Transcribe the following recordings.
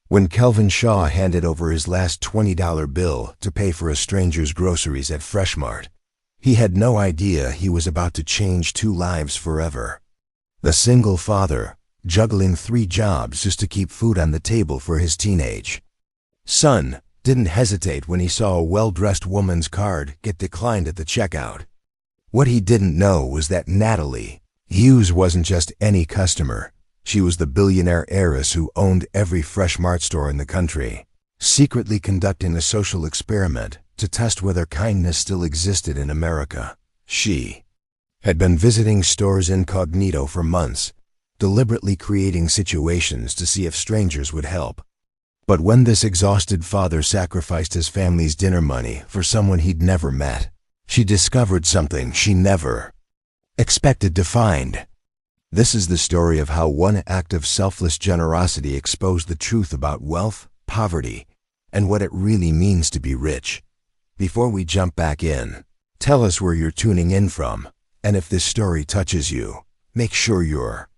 When Kelvin Shaw handed over his last $20 bill to pay for a stranger's groceries at Freshmart, he had no idea he was about to change two lives forever. The single father, juggling 3 jobs just to keep food on the table for his teenage son, didn't hesitate when he saw a well-dressed woman's card get declined at the checkout. What he didn't know was that Natalie Hughes wasn't just any customer. She was the billionaire heiress who owned every Fresh Mart store in the country, secretly conducting a social experiment to test whether kindness still existed in America. She had been visiting stores incognito for months, deliberately creating situations to see if strangers would help. But when this exhausted father sacrificed his family's dinner money for someone he'd never met, she discovered something she never expected to find. This is the story of how one act of selfless generosity exposed the truth about wealth, poverty, and what it really means to be rich. Before we jump back in, tell us where you're tuning in from, and if this story touches you, make sure you're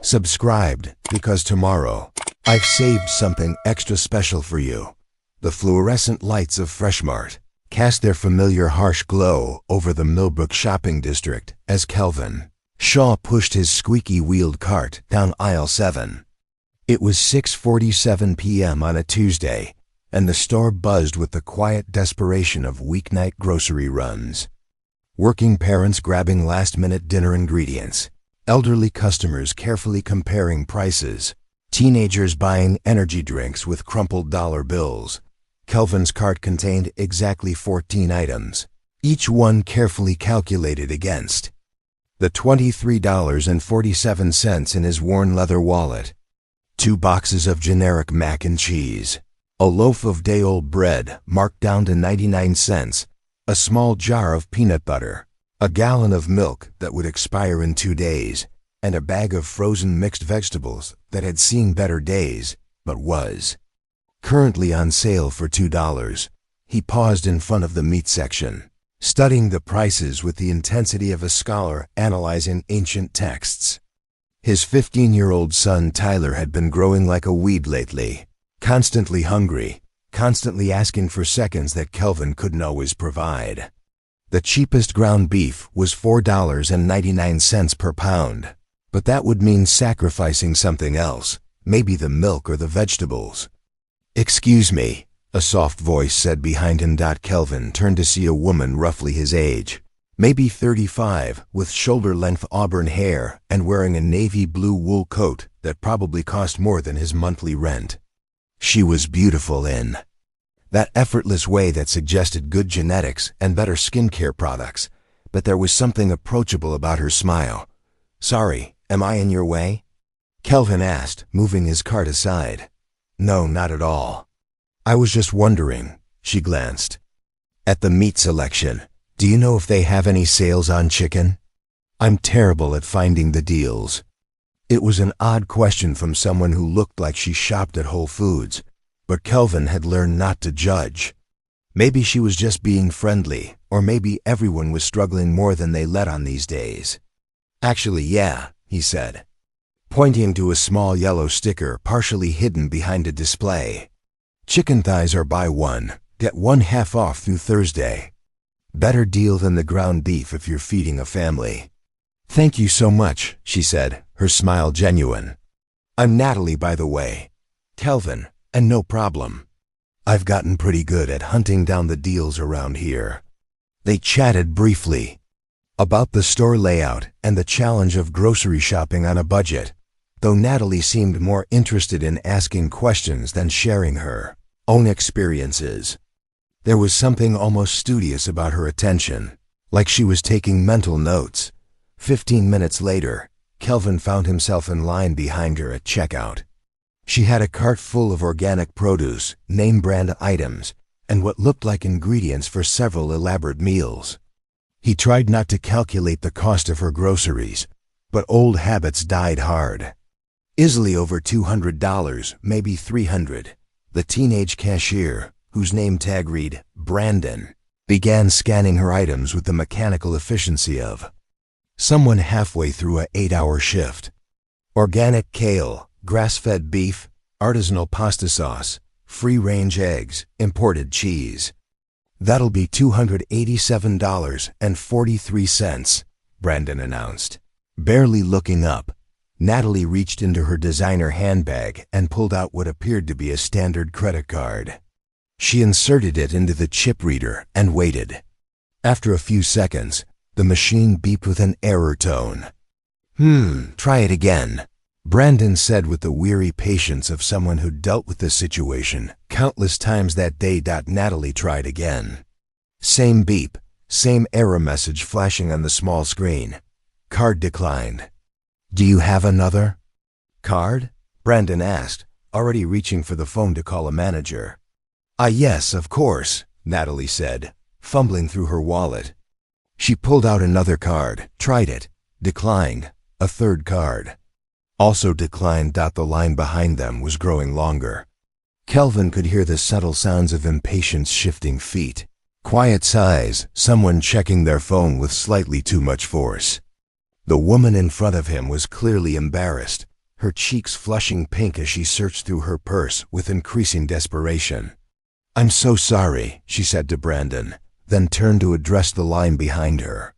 subscribed, because tomorrow, I've saved something extra special for you. The fluorescent lights of Freshmart cast their familiar harsh glow over the Millbrook shopping district as Kelvin Shaw pushed his squeaky-wheeled cart down aisle 7. It was 6:47 p.m. on a Tuesday, and the store buzzed with the quiet desperation of weeknight grocery runs. Working parents grabbing last-minute dinner ingredients, elderly customers carefully comparing prices, teenagers buying energy drinks with crumpled dollar bills. Kelvin's cart contained exactly 14 items, each one carefully calculated against the $23.47 in his worn leather wallet. 2 boxes of generic mac and cheese, a loaf of day-old bread marked down to 99 cents, a small jar of peanut butter, a gallon of milk that would expire in 2 days, and a bag of frozen mixed vegetables that had seen better days, but was currently on sale for $2. He paused in front of the meat section, studying the prices with the intensity of a scholar analyzing ancient texts. His 15-year-old son Tyler had been growing like a weed lately, constantly hungry, constantly asking for seconds that Kelvin couldn't always provide. The cheapest ground beef was $4.99 per pound, but that would mean sacrificing something else, maybe the milk or the vegetables. "Excuse me," a soft voice said behind him. Kelvin turned to see a woman roughly his age, maybe 35, with shoulder-length auburn hair and wearing a navy blue wool coat that probably cost more than his monthly rent. She was beautiful in that effortless way that suggested good genetics and better skincare products, but there was something approachable about her smile. "Sorry, am I in your way?" Kelvin asked, moving his cart aside. "No, not at all. I was just wondering." She glanced at the meat selection. "Do you know if they have any sales on chicken? I'm terrible at finding the deals." It was an odd question from someone who looked like she shopped at Whole Foods, but Kelvin had learned not to judge. Maybe she was just being friendly, or maybe everyone was struggling more than they let on these days. "Actually, yeah," he said, pointing to a small yellow sticker partially hidden behind a display. "Chicken thighs are buy one, get one half off through Thursday. Better deal than the ground beef if you're feeding a family." "Thank you so much," she said, her smile genuine. "I'm Natalie, by the way." "Kelvin, and no problem. I've gotten pretty good at hunting down the deals around here." They chatted briefly about the store layout and the challenge of grocery shopping on a budget, though Natalie seemed more interested in asking questions than sharing her own experiences. There was something almost studious about her attention, like she was taking mental notes. 15 minutes later, Kelvin found himself in line behind her at checkout. She had a cart full of organic produce, name-brand items, and what looked like ingredients for several elaborate meals. He tried not to calculate the cost of her groceries, but old habits died hard. Easily over $200, maybe $300. The teenage cashier, whose name tag read Brandon, began scanning her items with the mechanical efficiency of someone halfway through an 8-hour shift. Organic kale, grass-fed beef, artisanal pasta sauce, free-range eggs, imported cheese. That'll be $287.43, Brandon announced. Barely looking up, Natalie reached into her designer handbag and pulled out what appeared to be a standard credit card. She inserted it into the chip reader and waited. After a few seconds, the machine beeped with an error tone. Try it again, Brandon said with the weary patience of someone who'd dealt with this situation countless times that day. Natalie tried again. Same beep, same error message flashing on the small screen. Card declined. Do you have another card? Brandon asked, already reaching for the phone to call a manager. Yes, of course, Natalie said, fumbling through her wallet. She pulled out another card, tried it, declined. A third card. Also declined. The line behind them was growing longer. Kelvin could hear the subtle sounds of impatience shifting feet. Quiet sighs, someone checking their phone with slightly too much force. The woman in front of him was clearly embarrassed, her cheeks flushing pink as she searched through her purse with increasing desperation. I'm so sorry, she said to Brandon, then turned to address the line behind her.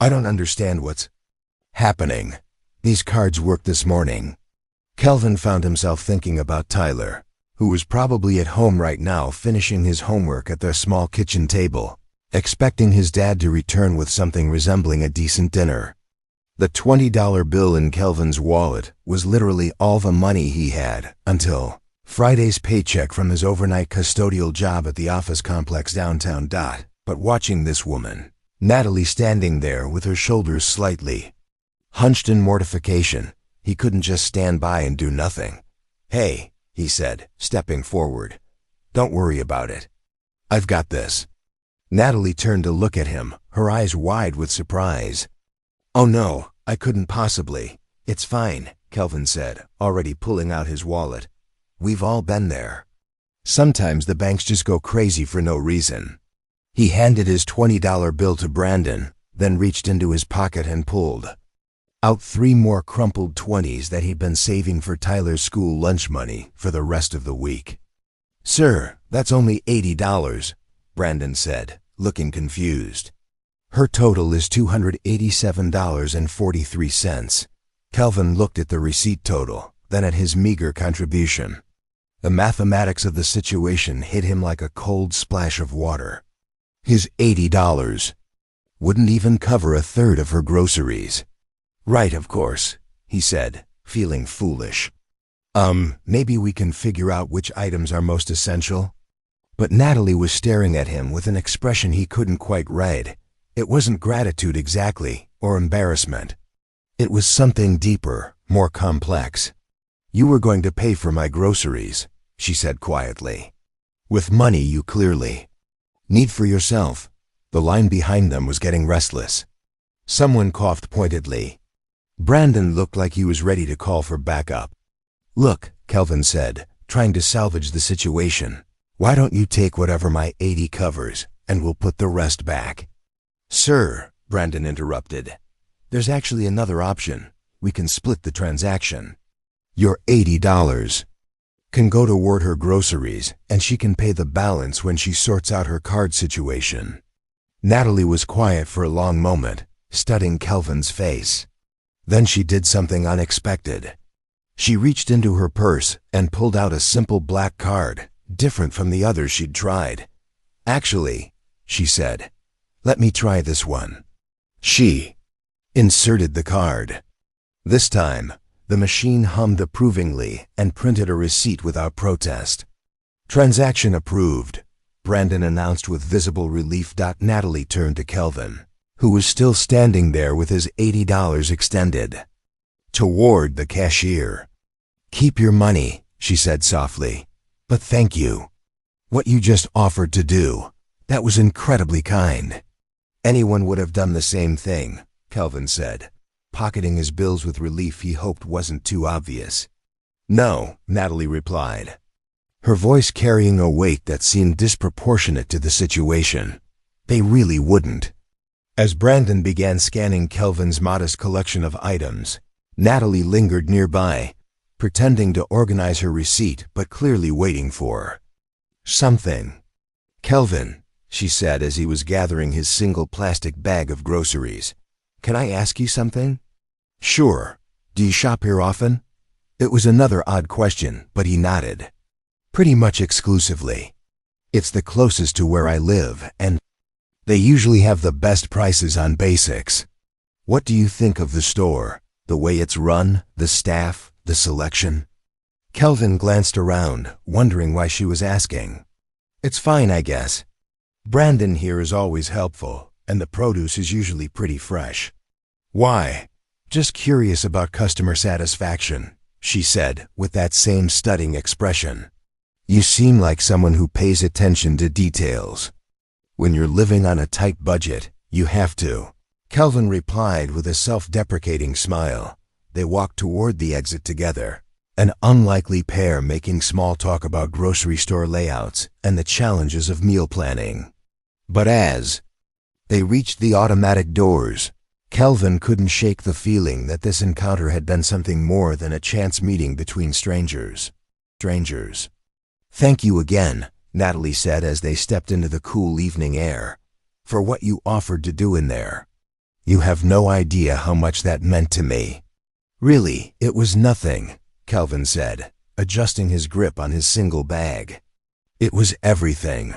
I don't understand what's happening. These cards worked this morning. Kelvin found himself thinking about Tyler, who was probably at home right now finishing his homework at their small kitchen table, expecting his dad to return with something resembling a decent dinner. The $20 bill in Kelvin's wallet was literally all the money he had until Friday's paycheck from his overnight custodial job at the office complex downtown. But watching this woman, Natalie standing there with her shoulders slightly hunched in mortification, he couldn't just stand by and do nothing. Hey, he said, stepping forward. Don't worry about it. I've got this. Natalie turned to look at him, her eyes wide with surprise. Oh no, I couldn't possibly. It's fine, Kelvin said, already pulling out his wallet. We've all been there. Sometimes the banks just go crazy for no reason. He handed his $20 bill to Brandon, then reached into his pocket and pulled out 3 more crumpled 20s that he'd been saving for Tyler's school lunch money for the rest of the week. Sir, that's only $80, Brandon said, looking confused. Her total is $287.43. Kelvin looked at the receipt total, then at his meager contribution. The mathematics of the situation hit him like a cold splash of water. His $80 wouldn't even cover a third of her groceries. Right, of course, he said, feeling foolish. Maybe we can figure out which items are most essential? But Natalie was staring at him with an expression he couldn't quite read. It wasn't gratitude exactly, or embarrassment. It was something deeper, more complex. You were going to pay for my groceries, she said quietly. With money you clearly need for yourself. The line behind them was getting restless. Someone coughed pointedly. Brandon looked like he was ready to call for backup. Look, Kelvin said, trying to salvage the situation. Why don't you take whatever my 80 covers, and we'll put the rest back? Sir, Brandon interrupted. There's actually another option. We can split the transaction. Your $80 can go toward her groceries, and she can pay the balance when she sorts out her card situation. Natalie was quiet for a long moment, studying Kelvin's face. Then she did something unexpected. She reached into her purse and pulled out a simple black card, different from the others she'd tried. Actually, she said, let me try this one. She inserted the card. This time, the machine hummed approvingly and printed a receipt without protest. Transaction approved, Brandon announced with visible relief. Natalie turned to Kelvin, who was still standing there with his $80 extended toward the cashier. Keep your money, she said softly, but thank you. What you just offered to do, that was incredibly kind. Anyone would have done the same thing, Kelvin said, pocketing his bills with relief he hoped wasn't too obvious. No, Natalie replied, her voice carrying a weight that seemed disproportionate to the situation. They really wouldn't. As Brandon began scanning Kelvin's modest collection of items, Natalie lingered nearby, pretending to organize her receipt but clearly waiting for something. "Kelvin," she said as he was gathering his single plastic bag of groceries, "can I ask you something?" "Sure. Do you shop here often?" It was another odd question, but he nodded. "Pretty much exclusively. It's the closest to where I live, and they usually have the best prices on basics." "What do you think of the store? The way it's run, the staff, the selection?" Kelvin glanced around, wondering why she was asking. "It's fine, I guess. Brandon here is always helpful, and the produce is usually pretty fresh." "Why?" "Just curious about customer satisfaction," she said, with that same studying expression. "You seem like someone who pays attention to details. When you're living on a tight budget, you have to." Kelvin replied with a self-deprecating smile. They walked toward the exit together, an unlikely pair making small talk about grocery store layouts and the challenges of meal planning. But as they reached the automatic doors, Kelvin couldn't shake the feeling that this encounter had been something more than a chance meeting between strangers. "Thank you again," Natalie said as they stepped into the cool evening air, "for what you offered to do in there. You have no idea how much that meant to me." "Really, it was nothing," Kelvin said, adjusting his grip on his single bag. "It was everything,"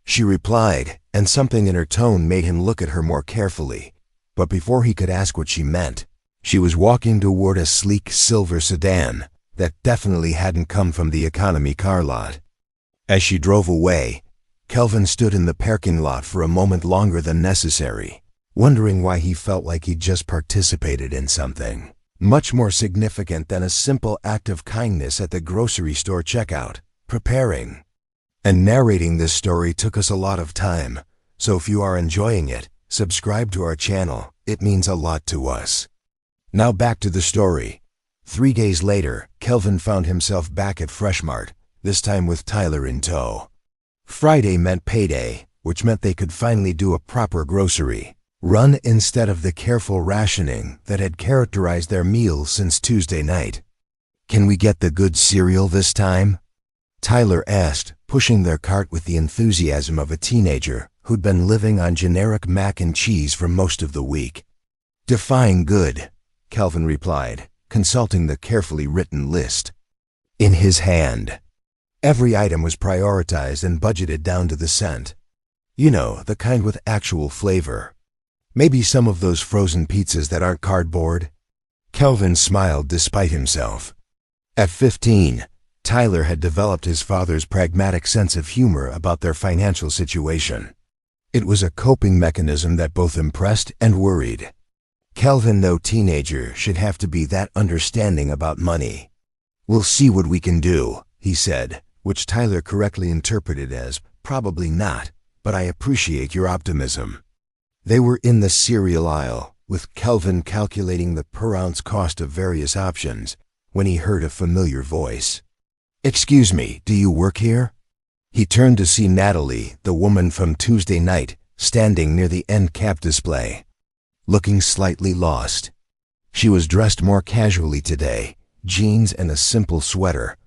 she replied, and something in her tone made him look at her more carefully. But before he could ask what she meant, she was walking toward a sleek silver sedan that definitely hadn't come from the economy car lot. As she drove away, Kelvin stood in the parking lot for a moment longer than necessary, wondering why he felt like he'd just participated in something much more significant than a simple act of kindness at the grocery store checkout, preparing and narrating this story took us a lot of time, so if you are enjoying it, subscribe to our channel. It means a lot to us. Now back to the story. 3 days later, Kelvin found himself back at Freshmart, this time with Tyler in tow. Friday meant payday, which meant they could finally do a proper grocery run instead of the careful rationing that had characterized their meals since Tuesday night. "Can we get the good cereal this time?" Tyler asked, pushing their cart with the enthusiasm of a teenager who'd been living on generic mac and cheese for most of the week. "Define good," Kelvin replied, consulting the carefully written list in his hand. Every item was prioritized and budgeted down to the cent. You know, the kind with actual flavor. Maybe some of those frozen pizzas that aren't cardboard. Kelvin smiled despite himself. At 15, Tyler had developed his father's pragmatic sense of humor about their financial situation. It was a coping mechanism that both impressed and worried. Kelvin, no teenager, should have to be that understanding about money. "We'll see what we can do," he said, which Tyler correctly interpreted as, "Probably not, but I appreciate your optimism." They were in the cereal aisle, with Kelvin calculating the per-ounce cost of various options, when he heard a familiar voice. "Excuse me, do you work here?" He turned to see Natalie, the woman from Tuesday night, standing near the end cap display, looking slightly lost. She was dressed more casually today, jeans and a simple sweater,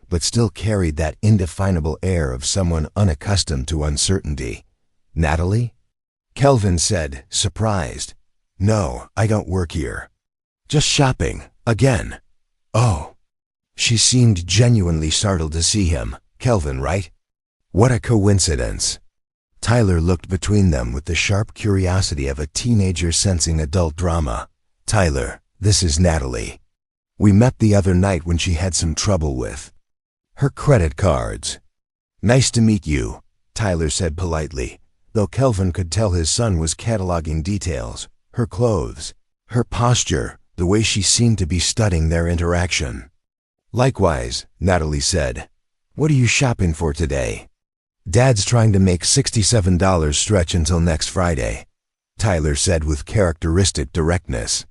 but still carried that indefinable air of someone unaccustomed to uncertainty. "Natalie?" Kelvin said, surprised. "No, I don't work here. Just shopping, again." "Oh." She seemed genuinely startled to see him. "Kelvin, right? What a coincidence." Tyler looked between them with the sharp curiosity of a teenager sensing adult drama. "Tyler, this is Natalie. We met the other night when she had some trouble with her credit cards." "Nice to meet you," Tyler said politely, though Kelvin could tell his son was cataloging details, her clothes, her posture, the way she seemed to be studying their interaction. "Likewise," Natalie said. "What are you shopping for today?" "Dad's trying to make $67 stretch until next Friday," Tyler said with characteristic directness.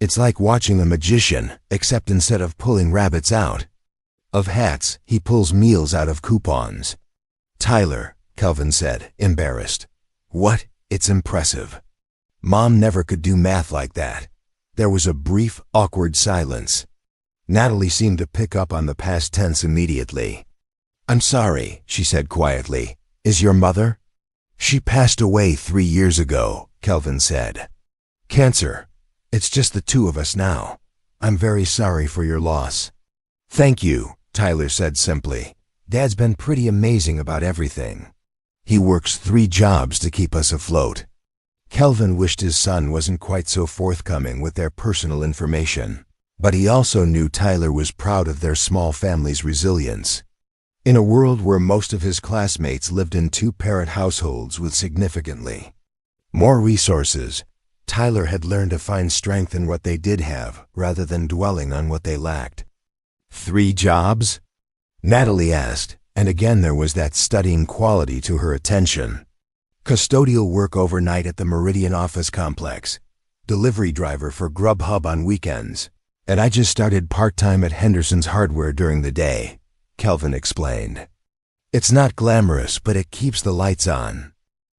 "It's like watching a magician, except instead of pulling rabbits out of hats, he pulls meals out of coupons." "Tyler," Kelvin said, embarrassed. "What? It's impressive. Mom never could do math like that." There was a brief, awkward silence. Natalie seemed to pick up on the past tense immediately. "I'm sorry," she said quietly. "Is your mother?" "She passed away 3 years ago," Kelvin said. "Cancer. It's just the two of us now. I'm very sorry for your loss." "Thank you," Tyler said simply. "Dad's been pretty amazing about everything. He works 3 jobs to keep us afloat." Kelvin wished his son wasn't quite so forthcoming with their personal information, but he also knew Tyler was proud of their small family's resilience. In a world where most of his classmates lived in 2-parent households with significantly more resources, Tyler had learned to find strength in what they did have rather than dwelling on what they lacked. 3 jobs? Natalie asked, and again there was that studying quality to her attention. Custodial work overnight at the Meridian office complex, delivery driver for Grubhub on weekends, and I just started part-time at Henderson's Hardware during the day, Kelvin explained. "It's not glamorous, but it keeps the lights on."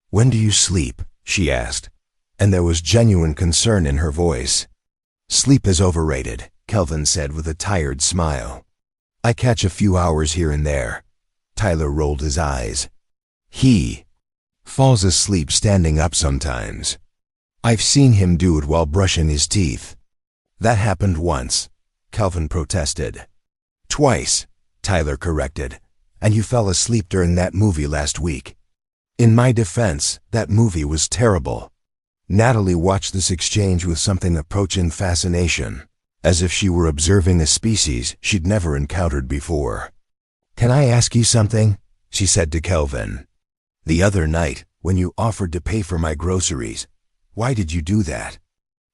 "When do you sleep?" she asked, and there was genuine concern in her voice. "Sleep is overrated," Kelvin said with a tired smile. "I catch a few hours here and there." Tyler rolled his eyes. "He falls asleep standing up sometimes. I've seen him do it while brushing his teeth." "That happened once," Kelvin protested. "Twice," Tyler corrected, "and you fell asleep during that movie last week." "In my defense, that movie was terrible." Natalie watched this exchange with something approaching fascination, as if she were observing a species she'd never encountered before. "Can I ask you something?" she said to Kelvin. "The other night, when you offered to pay for my groceries, why did you do that?"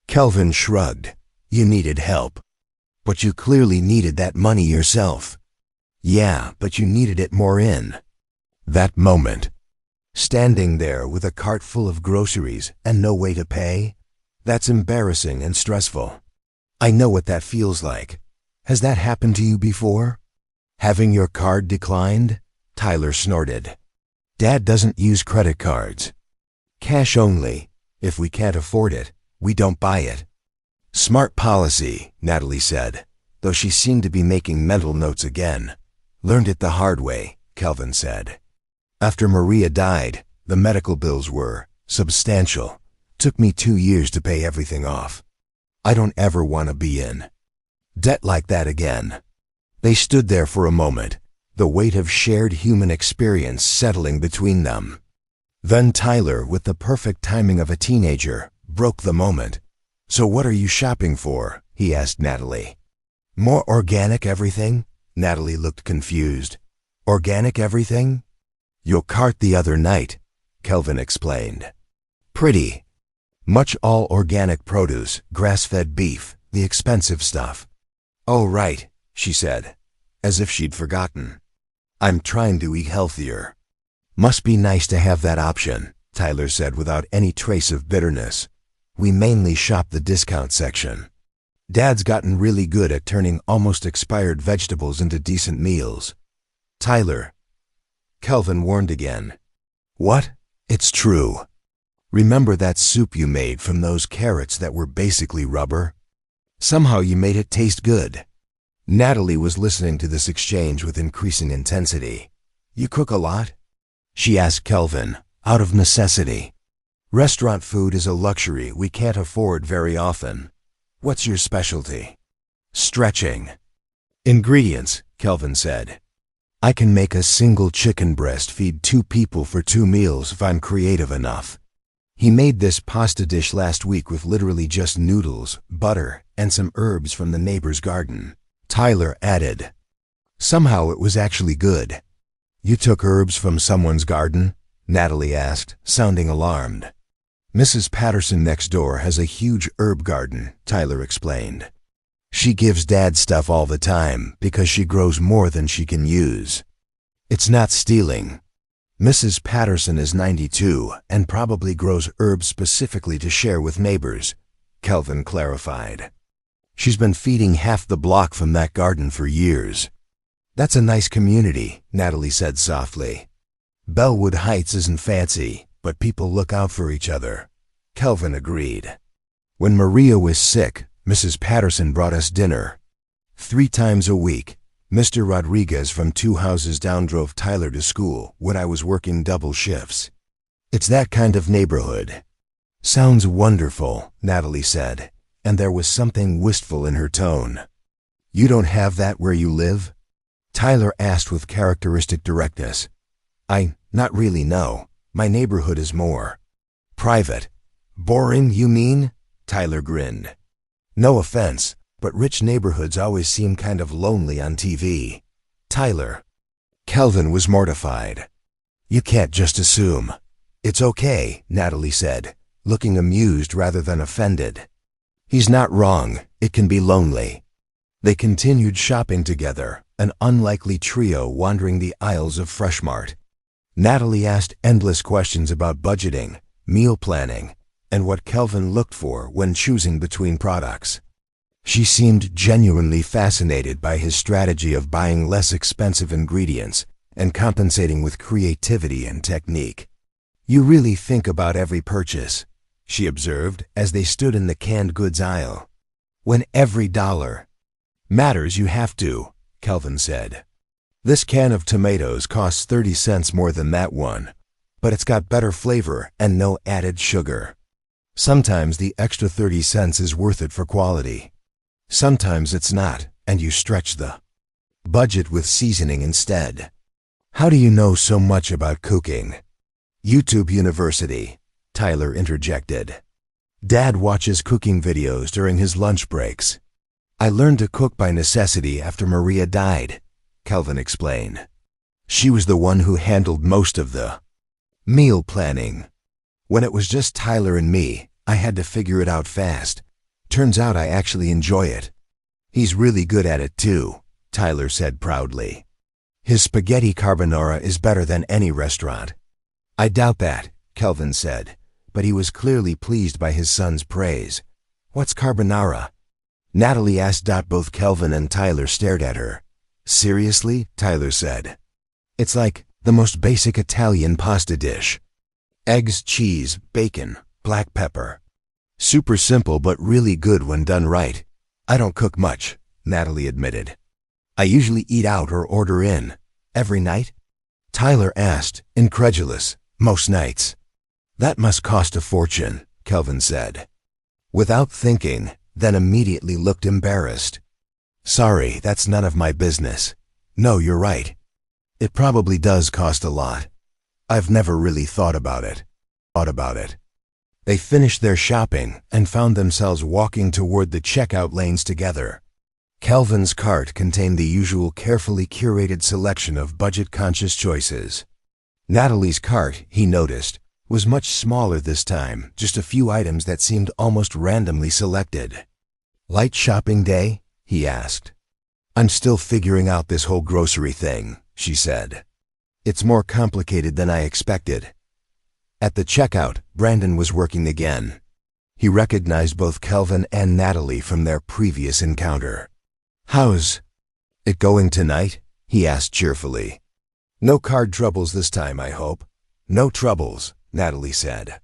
Kelvin shrugged. "You needed help. But you clearly needed that money yourself." "Yeah, but you needed it more in that moment. Standing there with a cart full of groceries and no way to pay, that's embarrassing and stressful. I know what that feels like. Has that happened to you before? Having your card declined?" Tyler snorted. "Dad doesn't use credit cards. Cash only. If we can't afford it, we don't buy it." "Smart policy," Natalie said, though she seemed to be making mental notes again. "Learned it the hard way," Kelvin said. "After Maria died, the medical bills were substantial. Took me 2 years to pay everything off. I don't ever want to be in debt like that again." They stood there for a moment, the weight of shared human experience settling between them. Then Tyler, with the perfect timing of a teenager, broke the moment. "So what are you shopping for?" he asked Natalie. "More organic everything?" Natalie looked confused. "Organic everything?" "Your cart the other night," Kelvin explained. "Pretty much all organic produce, grass-fed beef, the expensive stuff." "Oh, right," she said, as if she'd forgotten. "I'm trying to eat healthier." "Must be nice to have that option," Tyler said without any trace of bitterness. "We mainly shop the discount section. Dad's gotten really good at turning almost expired vegetables into decent meals." "Tyler," Kelvin warned again. "What?" "It's true. Remember that soup you made from those carrots that were basically rubber? Somehow you made it taste good." Natalie was listening to this exchange with increasing intensity. "You cook a lot?" she asked Kelvin, out of necessity. "Restaurant food is a luxury we can't afford very often. What's your specialty?" "Stretching." "Ingredients," Kelvin said. "I can make a single chicken breast feed 2 people for 2 meals if I'm creative enough." He made this pasta dish last week with literally just noodles, butter, and some herbs from the neighbor's garden, Tyler added. "Somehow it was actually good." "You took herbs from someone's garden?" Natalie asked, sounding alarmed. "Mrs. Patterson next door has a huge herb garden," Tyler explained. "She gives Dad stuff all the time because she grows more than she can use. It's not stealing. Mrs. Patterson is 92 and probably grows herbs specifically to share with neighbors," Kelvin clarified. "She's been feeding half the block from that garden for years." "That's a nice community," Natalie said softly. "Bellwood Heights isn't fancy, but people look out for each other," Kelvin agreed. "When Maria was sick, Mrs. Patterson brought us dinner. 3 times a week, Mr. Rodriguez from 2 houses down drove Tyler to school when I was working double shifts. It's that kind of neighborhood. Sounds wonderful, Natalie said, and there was something wistful in her tone. You don't have that where you live? Tyler asked with characteristic directness. Not really, no. My neighborhood is more private. Boring, you mean? Tyler grinned. No offense, but rich neighborhoods always seem kind of lonely on TV. Tyler. Kelvin was mortified. You can't just assume. It's okay, Natalie said, looking amused rather than offended. He's not wrong. It can be lonely. They continued shopping together, an unlikely trio wandering the aisles of Freshmart. Natalie asked endless questions about budgeting, meal planning, and what Kelvin looked for when choosing between products. She seemed genuinely fascinated by his strategy of buying less expensive ingredients and compensating with creativity and technique. You really think about every purchase, she observed as they stood in the canned goods aisle. When every dollar matters, you have to, Kelvin said. This can of tomatoes costs 30 cents more than that one, but it's got better flavor and no added sugar. Sometimes the extra 30 cents is worth it for quality. Sometimes it's not, and you stretch the budget with seasoning instead. How do you know so much about cooking? YouTube University, Tyler interjected. Dad watches cooking videos during his lunch breaks. I learned to cook by necessity after Maria died, Kelvin explained. She was the one who handled most of the meal planning. When it was just Tyler and me, I had to figure it out fast. Turns out I actually enjoy it. He's really good at it too, Tyler said proudly. His spaghetti carbonara is better than any restaurant. I doubt that, Kelvin said, but he was clearly pleased by his son's praise. What's carbonara? Natalie asked. Both Kelvin and Tyler stared at her. Seriously? Tyler said. It's like the most basic Italian pasta dish. Eggs, cheese, bacon, black pepper. Super simple but really good when done right. I don't cook much, Natalie admitted. I usually eat out or order in. Every night? Tyler asked, incredulous. Most nights. That must cost a fortune, Kelvin said. Without thinking, then immediately looked embarrassed. Sorry, that's none of my business. No, you're right. It probably does cost a lot. I've never really thought about it. They finished their shopping and found themselves walking toward the checkout lanes together. Kelvin's cart contained the usual carefully curated selection of budget-conscious choices. Natalie's cart, he noticed, was much smaller this time, just a few items that seemed almost randomly selected. Light shopping day? He asked. I'm still figuring out this whole grocery thing, she said. It's more complicated than I expected. At the checkout, Brandon was working again. He recognized both Kelvin and Natalie from their previous encounter. How's it going tonight? He asked cheerfully. No card troubles this time, I hope. No troubles, Natalie said.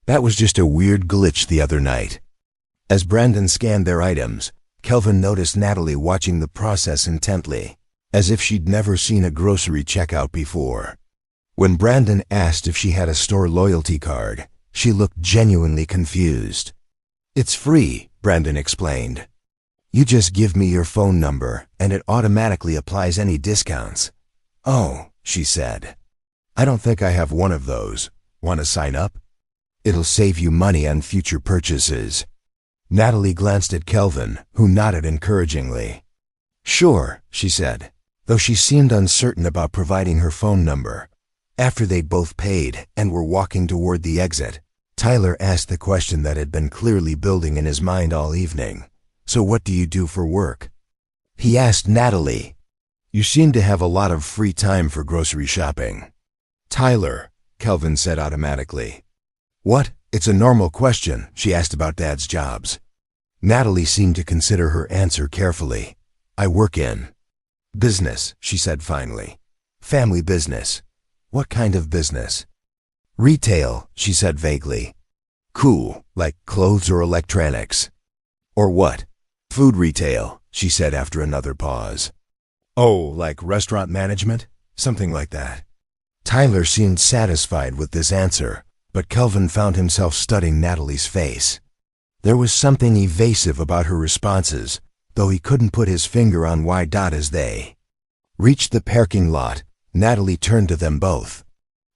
That was just a weird glitch the other night. As Brandon scanned their items, Kelvin noticed Natalie watching the process intently, as if she'd never seen a grocery checkout before. When Brandon asked if she had a store loyalty card, she looked genuinely confused. It's free, Brandon explained. You just give me your phone number, and it automatically applies any discounts. Oh, she said. I don't think I have one of those. Want to sign up? It'll save you money on future purchases. Natalie glanced at Kelvin, who nodded encouragingly. Sure, she said, though she seemed uncertain about providing her phone number. After they'd both paid and were walking toward the exit, Tyler asked the question that had been clearly building in his mind all evening. So what do you do for work? He asked Natalie. You seem to have a lot of free time for grocery shopping. Tyler, Kelvin said automatically. What? It's a normal question, she asked about Dad's jobs. Natalie seemed to consider her answer carefully. I work in business, she said finally. Family business. What kind of business? Retail, she said vaguely. Cool, like clothes or electronics. Or what? Food retail, she said after another pause. Oh, like restaurant management? Something like that. Tyler seemed satisfied with this answer, but Kelvin found himself studying Natalie's face. There was something evasive about her responses, though he couldn't put his finger on why. As they reached the parking lot, Natalie turned to them both.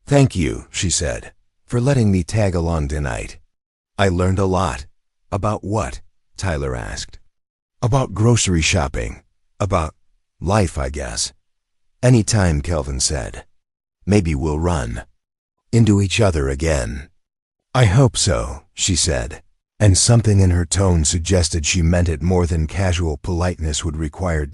"Thank you," she said, "for letting me tag along tonight. I learned a lot." "About what?" Tyler asked. "About grocery shopping. About life, I guess." "Anytime," Kelvin said. "Maybe we'll run into each other again." "I hope so," she said, and something in her tone suggested she meant it more than casual politeness would require.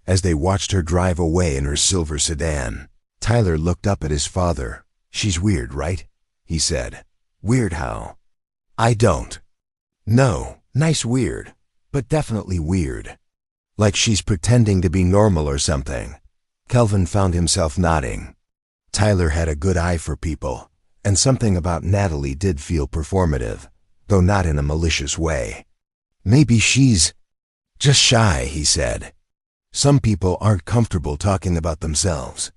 As they watched her drive away in her silver sedan, Tyler looked up at his father. "She's weird, right?" he said. "Weird how?" "I don't know. Nice weird, but definitely weird. Like she's pretending to be normal or something." Kelvin found himself nodding. Tyler had a good eye for people, and something about Natalie did feel performative, though not in a malicious way. "Maybe she's just shy," he said. "Some people aren't comfortable talking about themselves."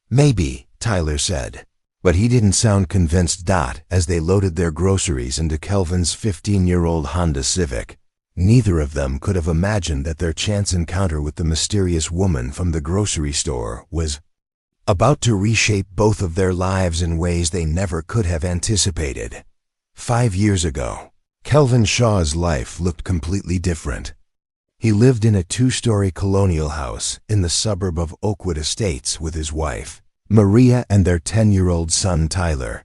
"Maybe," Tyler said, but he didn't sound convinced. As they loaded their groceries into Kelvin's 15-year-old Honda Civic, neither of them could have imagined that their chance encounter with the mysterious woman from the grocery store was about to reshape both of their lives in ways they never could have anticipated. 5 years ago, Kelvin Shaw's life looked completely different. He lived in a 2-story colonial house in the suburb of Oakwood Estates with his wife, Maria, and their 10-year-old son, Tyler.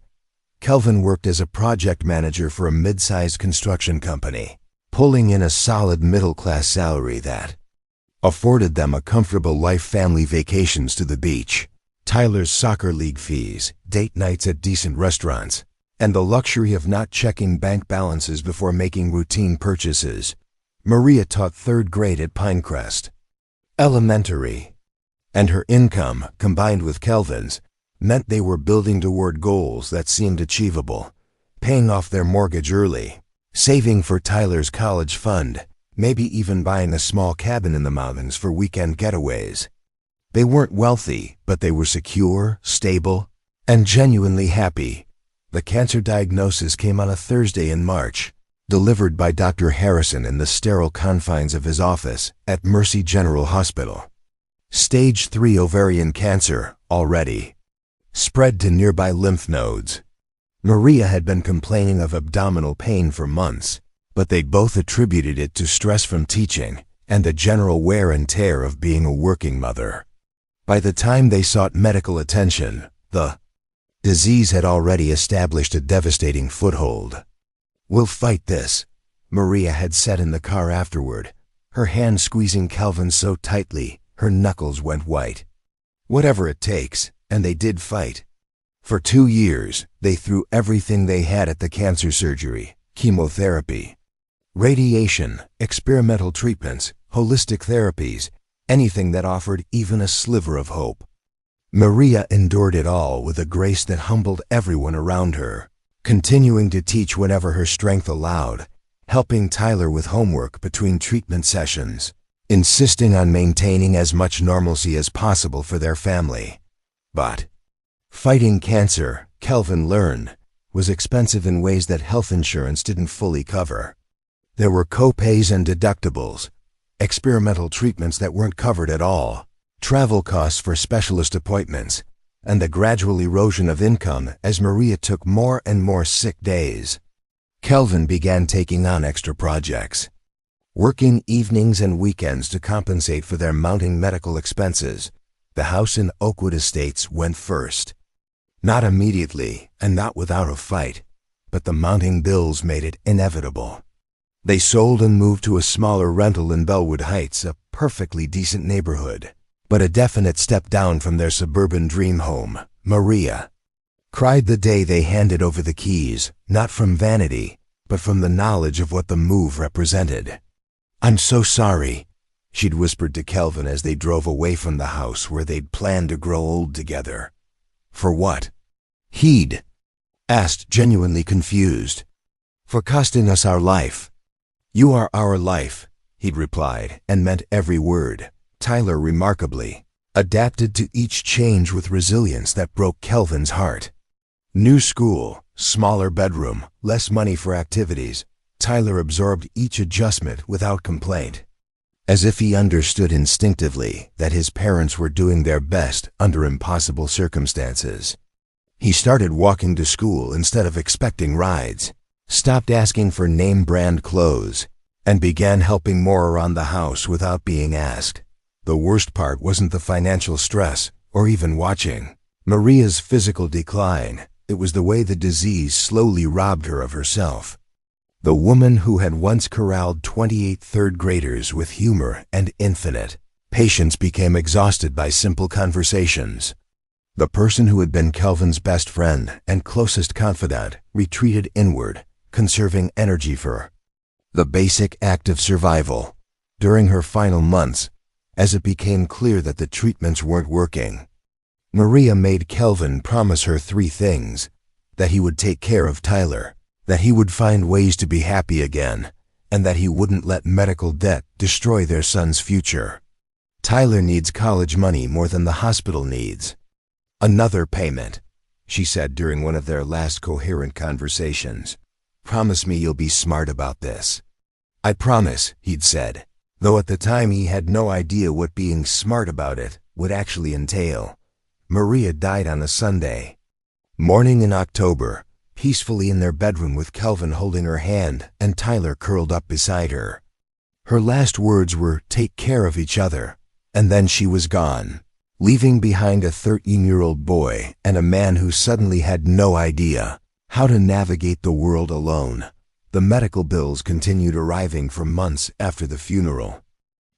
Kelvin worked as a project manager for a mid-sized construction company, pulling in a solid middle-class salary that afforded them a comfortable life, family vacations to the beach, Tyler's soccer league fees, date nights at decent restaurants, and the luxury of not checking bank balances before making routine purchases. Maria taught 3rd grade at Pinecrest Elementary, and her income, combined with Kelvin's, meant they were building toward goals that seemed achievable, paying off their mortgage early, saving for Tyler's college fund, maybe even buying a small cabin in the mountains for weekend getaways. They weren't wealthy, but they were secure, stable, and genuinely happy. The cancer diagnosis came on a Thursday in March, delivered by Dr. Harrison in the sterile confines of his office at Mercy General Hospital. Stage 3 ovarian cancer, already spread to nearby lymph nodes. Maria had been complaining of abdominal pain for months, but they both attributed it to stress from teaching and the general wear and tear of being a working mother. By the time they sought medical attention, the disease had already established a devastating foothold. "We'll fight this," Maria had said in the car afterward, her hand squeezing Kelvin so tightly her knuckles went white. "Whatever it takes," and they did fight. For 2 years, they threw everything they had at the cancer surgery, chemotherapy, radiation, experimental treatments, holistic therapies, anything that offered even a sliver of hope. Maria endured it all with a grace that humbled everyone around her, continuing to teach whenever her strength allowed, helping Tyler with homework between treatment sessions, insisting on maintaining as much normalcy as possible for their family. But fighting cancer, Kelvin learned, was expensive in ways that health insurance didn't fully cover. There were co-pays and deductibles, experimental treatments that weren't covered at all, travel costs for specialist appointments, and the gradual erosion of income as Maria took more and more sick days. Kelvin began taking on extra projects, working evenings and weekends to compensate for their mounting medical expenses. The house in Oakwood Estates went first. Not immediately, and not without a fight, but the mounting bills made it inevitable. They sold and moved to a smaller rental in Bellwood Heights, a perfectly decent neighborhood, but a definite step down from their suburban dream home. Maria cried the day they handed over the keys, not from vanity, but from the knowledge of what the move represented. "I'm so sorry," she'd whispered to Kelvin as they drove away from the house where they'd planned to grow old together. "For what?" he'd asked, genuinely confused. "For costing us our life." "You are our life," he'd replied, and meant every word. Tyler remarkably adapted to each change with resilience that broke Kelvin's heart. New school, smaller bedroom, less money for activities. Tyler absorbed each adjustment without complaint, as if he understood instinctively that his parents were doing their best under impossible circumstances. He started walking to school instead of expecting rides, stopped asking for name-brand clothes, and began helping more around the house without being asked. The worst part wasn't the financial stress or even watching Maria's physical decline. It was the way the disease slowly robbed her of herself. The woman who had once corralled 28 third graders with humor and infinite patience became exhausted by simple conversations. The person who had been Kelvin's best friend and closest confidant retreated inward, conserving energy for the basic act of survival. During her final months, as it became clear that the treatments weren't working, Maria made Kelvin promise her 3 things: that he would take care of Tyler, that he would find ways to be happy again, and that he wouldn't let medical debt destroy their son's future. Tyler needs college money more than the hospital needs. Another payment, she said during one of their last coherent conversations. Promise me you'll be smart about this. I promise, he'd said, though at the time he had no idea what being smart about it would actually entail. Maria died on a Sunday morning in October, peacefully in their bedroom with Kelvin holding her hand and Tyler curled up beside her. Her last words were, "Take care of each other," and then she was gone, leaving behind a 13-year-old boy and a man who suddenly had no idea how to navigate the world alone. The medical bills continued arriving for months after the funeral.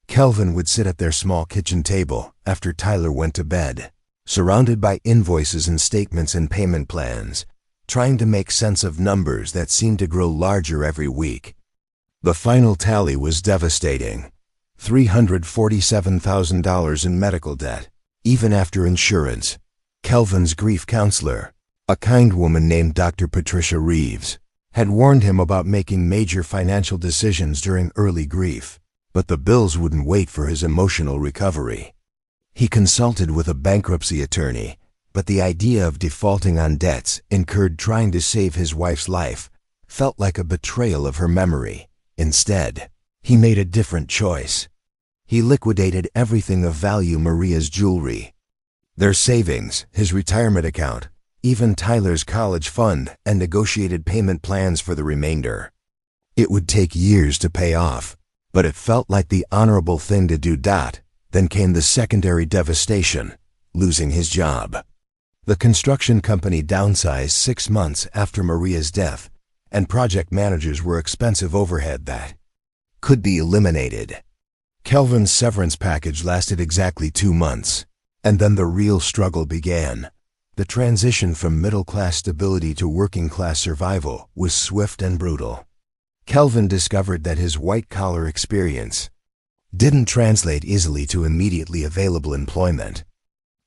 Kelvin would sit at their small kitchen table after Tyler went to bed, surrounded by invoices and statements and payment plans, trying to make sense of numbers that seemed to grow larger every week. The final tally was devastating: $347,000 in medical debt, even after insurance. Kelvin's grief counselor, a kind woman named Dr. Patricia Reeves, had warned him about making major financial decisions during early grief, but the bills wouldn't wait for his emotional recovery. He consulted with a bankruptcy attorney, but the idea of defaulting on debts incurred trying to save his wife's life felt like a betrayal of her memory. Instead, he made a different choice. He liquidated everything of value: Maria's jewelry, their savings, his retirement account, even Tyler's college fund, and negotiated payment plans for the remainder. It would take years to pay off, but it felt like the honorable thing to do. Then came the secondary devastation: losing his job. The construction company downsized 6 months after Maria's death, and project managers were expensive overhead that could be eliminated. Kelvin's severance package lasted exactly 2 months, and then the real struggle began. The transition from middle-class stability to working-class survival was swift and brutal. Kelvin discovered that his white-collar experience didn't translate easily to immediately available employment.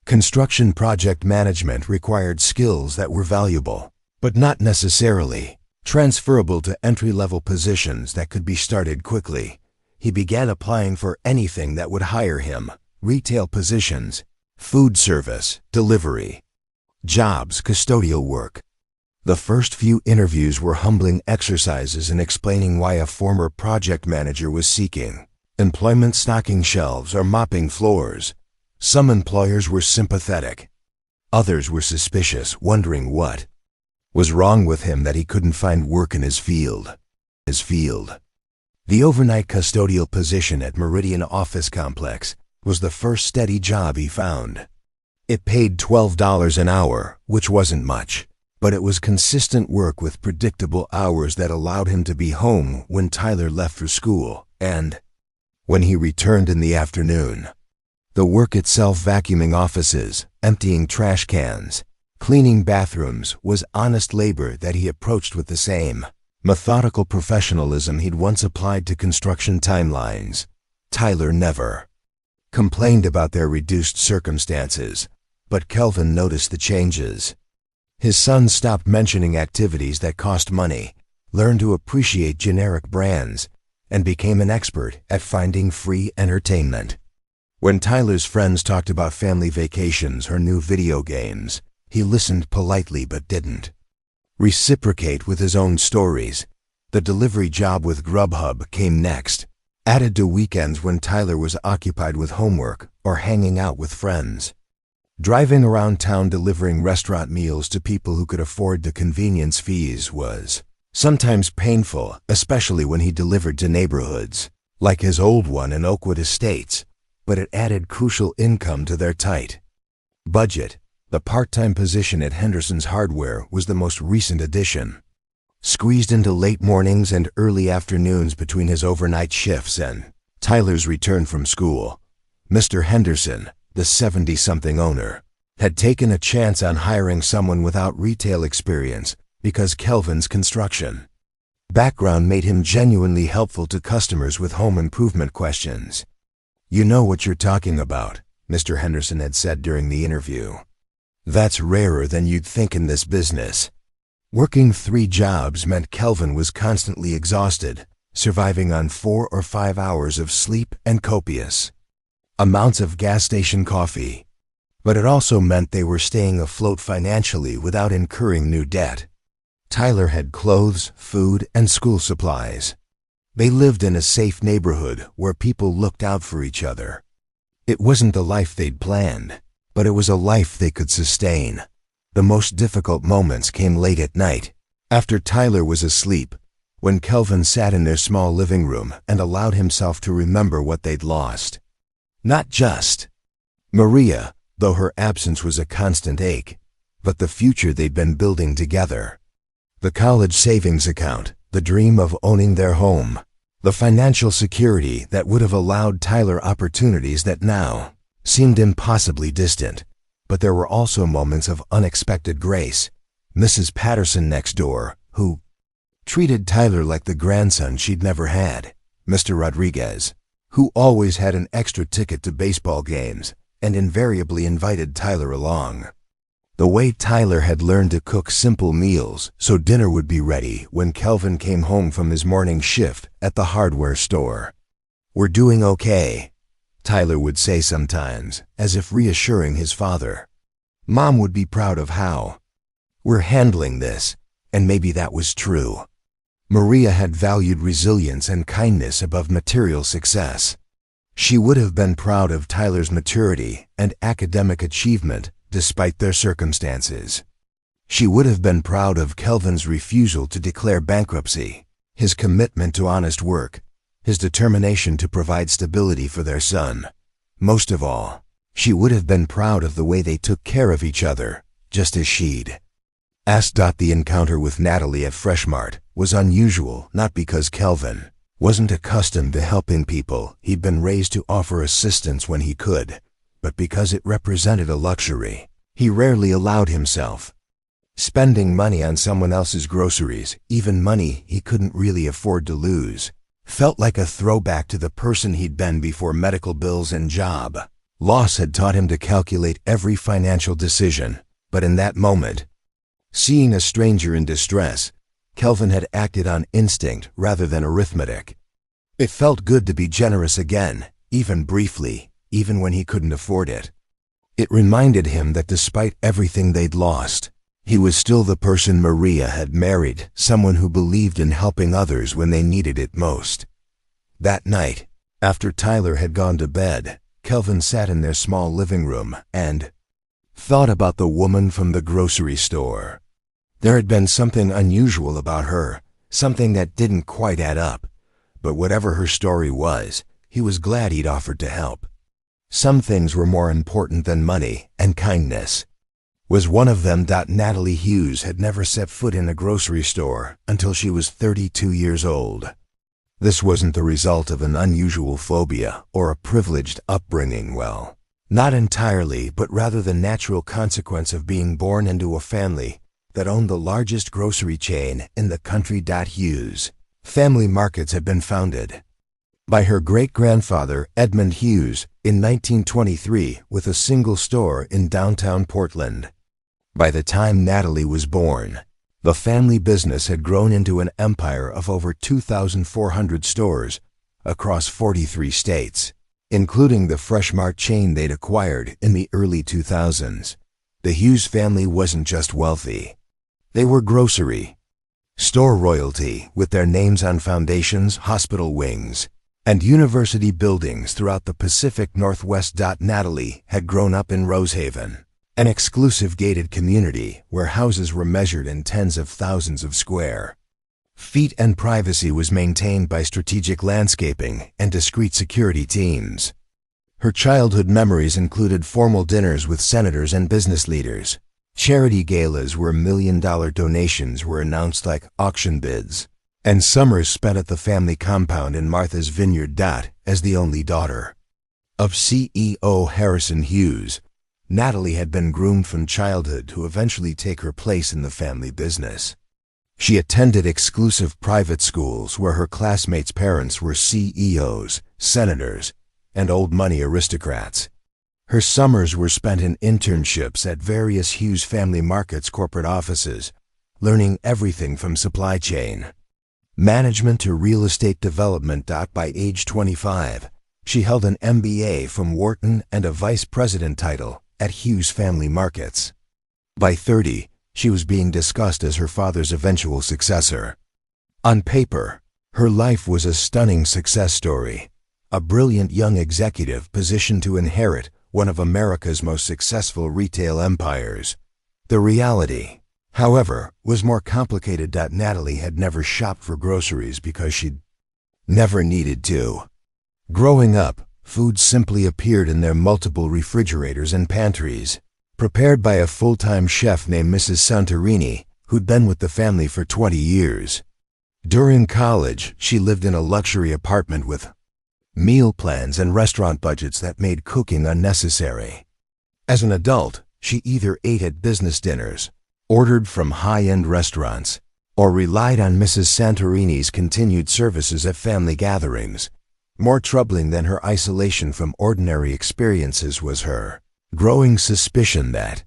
Construction project management required skills that were valuable, but not necessarily transferable to entry-level positions that could be started quickly. He began applying for anything that would hire him: retail positions, food service, delivery jobs, custodial work. The first few interviews were humbling exercises in explaining why a former project manager was seeking employment: stocking shelves or mopping floors. Some employers were sympathetic. Others were suspicious, wondering what was wrong with him that he couldn't find work in his field. The overnight custodial position at Meridian Office Complex was the first steady job he found. It paid $12 an hour, which wasn't much, but it was consistent work with predictable hours that allowed him to be home when Tyler left for school, and when he returned in the afternoon. The work itself, vacuuming offices, emptying trash cans, cleaning bathrooms, was honest labor that he approached with the same methodical professionalism he'd once applied to construction timelines. Tyler never complained about their reduced circumstances, but Kelvin noticed the changes. His son stopped mentioning activities that cost money, learned to appreciate generic brands, and became an expert at finding free entertainment. When Tyler's friends talked about family vacations or new video games, he listened politely but didn't reciprocate with his own stories. The delivery job with Grubhub came next, added to weekends when Tyler was occupied with homework or hanging out with friends. Driving around town delivering restaurant meals to people who could afford the convenience fees was sometimes painful, especially when he delivered to neighborhoods like his old one in Oakwood Estates, but it added crucial income to their tight budget. The part-time position at Henderson's Hardware was the most recent addition. Squeezed into late mornings and early afternoons between his overnight shifts and Tyler's return from school, Mr. Henderson, the 70-something owner, had taken a chance on hiring someone without retail experience because Kelvin's construction background made him genuinely helpful to customers with home improvement questions. "You know what you're talking about," Mr. Henderson had said during the interview. "That's rarer than you'd think in this business." Working 3 jobs meant Kelvin was constantly exhausted, surviving on 4 or 5 hours of sleep and copious amounts of gas station coffee. But it also meant they were staying afloat financially without incurring new debt. Tyler had clothes, food, and school supplies. They lived in a safe neighborhood where people looked out for each other. It wasn't the life they'd planned, but it was a life they could sustain. The most difficult moments came late at night, after Tyler was asleep, when Kelvin sat in their small living room and allowed himself to remember what they'd lost. Not just Maria, though her absence was a constant ache, but the future they'd been building together. The college savings account, the dream of owning their home, the financial security that would have allowed Tyler opportunities that now seemed impossibly distant. But there were also moments of unexpected grace. Mrs. Patterson next door, who treated Tyler like the grandson she'd never had. Mr. Rodriguez, who always had an extra ticket to baseball games and invariably invited Tyler along. The way Tyler had learned to cook simple meals so dinner would be ready when Kelvin came home from his morning shift at the hardware store. "We're doing okay," Tyler would say sometimes, as if reassuring his father. Mom would be proud of how we're handling this, and maybe that was true. Maria had valued resilience and kindness above material success. She would have been proud of Tyler's maturity and academic achievement despite their circumstances. She would have been proud of Kelvin's refusal to declare bankruptcy, his commitment to honest work, his determination to provide stability for their son. Most of all, she would have been proud of the way they took care of each other, just as she'd asked. The encounter with Natalie at Freshmart was unusual not because Kelvin wasn't accustomed to helping people. He'd been raised to offer assistance when he could, but because it represented a luxury he rarely allowed himself. Spending money on someone else's groceries, even money he couldn't really afford to lose, felt like a throwback to the person he'd been before medical bills and job loss had taught him to calculate every financial decision. But in that moment, seeing a stranger in distress, Kelvin had acted on instinct rather than arithmetic. It felt good to be generous again, even briefly, even when he couldn't afford it. It reminded him that despite everything they'd lost, he was still the person Maria had married, someone who believed in helping others when they needed it most. That night, after Tyler had gone to bed, Kelvin sat in their small living room and thought about the woman from the grocery store. There had been something unusual about her, something that didn't quite add up. But whatever her story was, he was glad he'd offered to help. Some things were more important than money, and kindness was one of them. Natalie Hughes had never set foot in a grocery store until she was 32 years old. This wasn't the result of an unusual phobia or a privileged upbringing, well, not entirely, but rather the natural consequence of being born into a family that owned the largest grocery chain in the country. Hughes Family Markets had been founded by her great-grandfather, Edmund Hughes, in 1923 with a single store in downtown Portland. By the time Natalie was born, The family business had grown into an empire of over 2,400 stores across 43 states, including the Fresh Mart chain they'd acquired in the early 2000s. The Hughes family wasn't just wealthy. They were grocery store royalty, with their names on foundations, hospital wings, and university buildings throughout the Pacific Northwest. Natalie had grown up in Rosehaven, an exclusive gated community where houses were measured in tens of thousands of square feet and privacy was maintained by strategic landscaping and discreet security teams. Her childhood memories included formal dinners with senators and business leaders, charity galas where million-dollar donations were announced like auction bids, and summers spent at the family compound in Martha's Vineyard. As the only daughter of CEO Heiress Hughes, Natalie had been groomed from childhood to eventually take her place in the family business. She attended exclusive private schools where her classmates' parents were CEOs, senators, and old money aristocrats. Her summers were spent in internships at various Hughes Family Markets corporate offices, learning everything from supply chain management to real estate development. By age 25, she held an MBA from Wharton and a vice president title at Hughes Family Markets. By 30, she was being discussed as her father's eventual successor. On paper, her life was a stunning success story, a brilliant young executive positioned to inherit one of America's most successful retail empires. The reality, however, was more complicated. Natalie had never shopped for groceries because she'd never needed to. Growing up, food simply appeared in their multiple refrigerators and pantries, prepared by a full-time chef named Mrs. Santorini, who'd been with the family for 20 years. During college, she lived in a luxury apartment with meal plans and restaurant budgets that made cooking unnecessary. As an adult, she either ate at business dinners, ordered from high-end restaurants, or relied on Mrs. Santorini's continued services at family gatherings. More troubling than her isolation from ordinary experiences was her growing suspicion that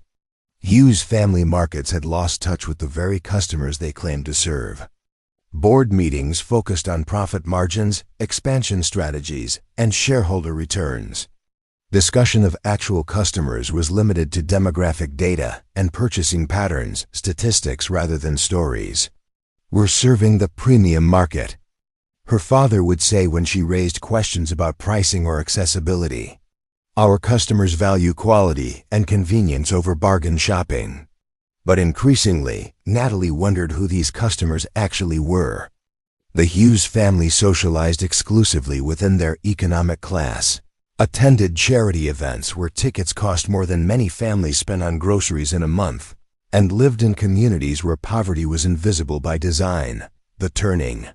Hughes Family Markets had lost touch with the very customers they claimed to serve. Board meetings focused on profit margins, expansion strategies, and shareholder returns. Discussion of actual customers was limited to demographic data and purchasing patterns, statistics rather than stories. "We're serving the premium market," her father would say when she raised questions about pricing or accessibility. "Our customers value quality and convenience over bargain shopping." But increasingly, Natalie wondered who these customers actually were. The Hughes family socialized exclusively within their economic class, attended charity events where tickets cost more than many families spent on groceries in a month, and lived in communities where poverty was invisible by design. The turning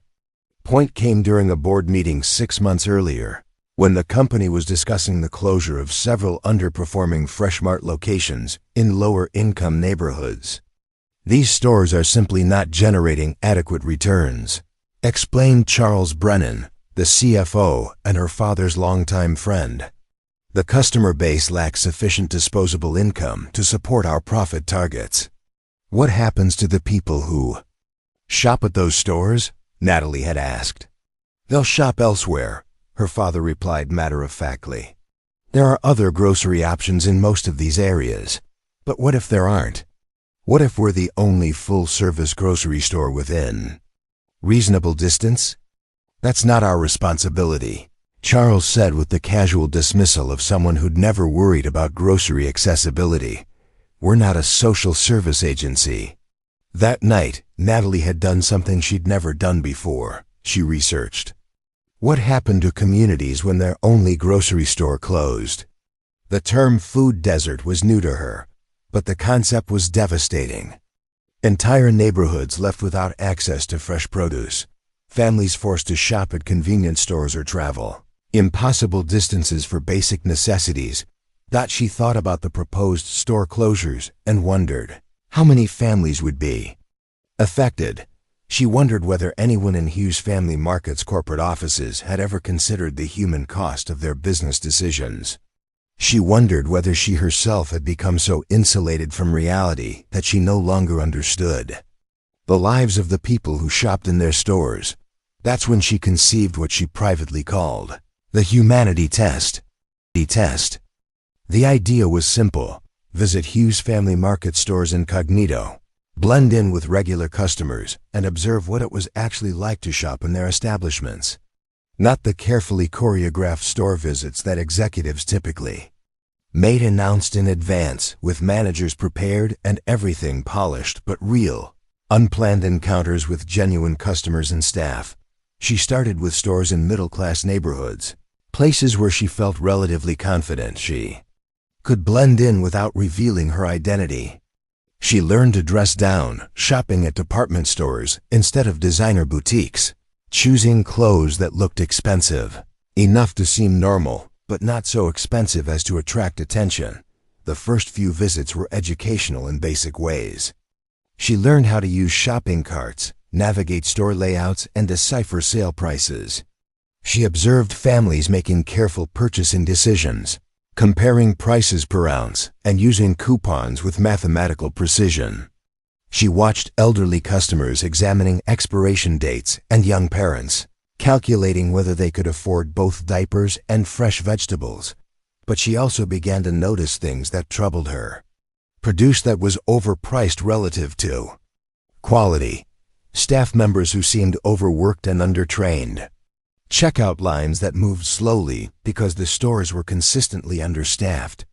point came during a board meeting 6 months earlier, when the company was discussing the closure of several underperforming Fresh Mart locations in lower-income neighborhoods. "These stores are simply not generating adequate returns," explained Charles Brennan, the CFO and her father's longtime friend. "The customer base lacks sufficient disposable income to support our profit targets." "What happens to the people who shop at those stores?" Natalie had asked. "They'll shop elsewhere," her father replied matter-of-factly. "There are other grocery options in most of these areas. But what if there aren't? What if we're the only full-service grocery store within reasonable distance? That's not our responsibility," Charles said with the casual dismissal of someone who'd never worried about grocery accessibility. "We're not a social service agency." That night, Natalie had done something she'd never done before. She researched. What happened to communities when their only grocery store closed? The term food desert was new to her, but the concept was devastating. Entire neighborhoods left without access to fresh produce, families forced to shop at convenience stores or travel impossible distances for basic necessities. She thought about the proposed store closures and wondered how many families would be affected. She wondered whether anyone in Hughes Family Markets corporate offices had ever considered the human cost of their business decisions. She wondered whether she herself had become so insulated from reality that she no longer understood the lives of the people who shopped in their stores. That's when she conceived what she privately called the humanity test. The idea was simple: visit Hughes Family Market stores incognito, blend in with regular customers, and observe what it was actually like to shop in their establishments. Not the carefully choreographed store visits that executives typically made, announced in advance, with managers prepared and everything polished, but real, unplanned encounters with genuine customers and staff. She started with stores in middle-class neighborhoods, places where she felt relatively confident she could blend in without revealing her identity. She learned to dress down, shopping at department stores instead of designer boutiques, choosing clothes that looked expensive, enough to seem normal, but not so expensive as to attract attention. The first few visits were educational in basic ways. She learned how to use shopping carts, navigate store layouts, and decipher sale prices. She observed families making careful purchasing decisions, comparing prices per ounce, and using coupons with mathematical precision. She watched elderly customers examining expiration dates and young parents, calculating whether they could afford both diapers and fresh vegetables. But she also began to notice things that troubled her. Produce that was overpriced relative to quality, staff members who seemed overworked and undertrained, checkout lines that moved slowly because the stores were consistently understaffed,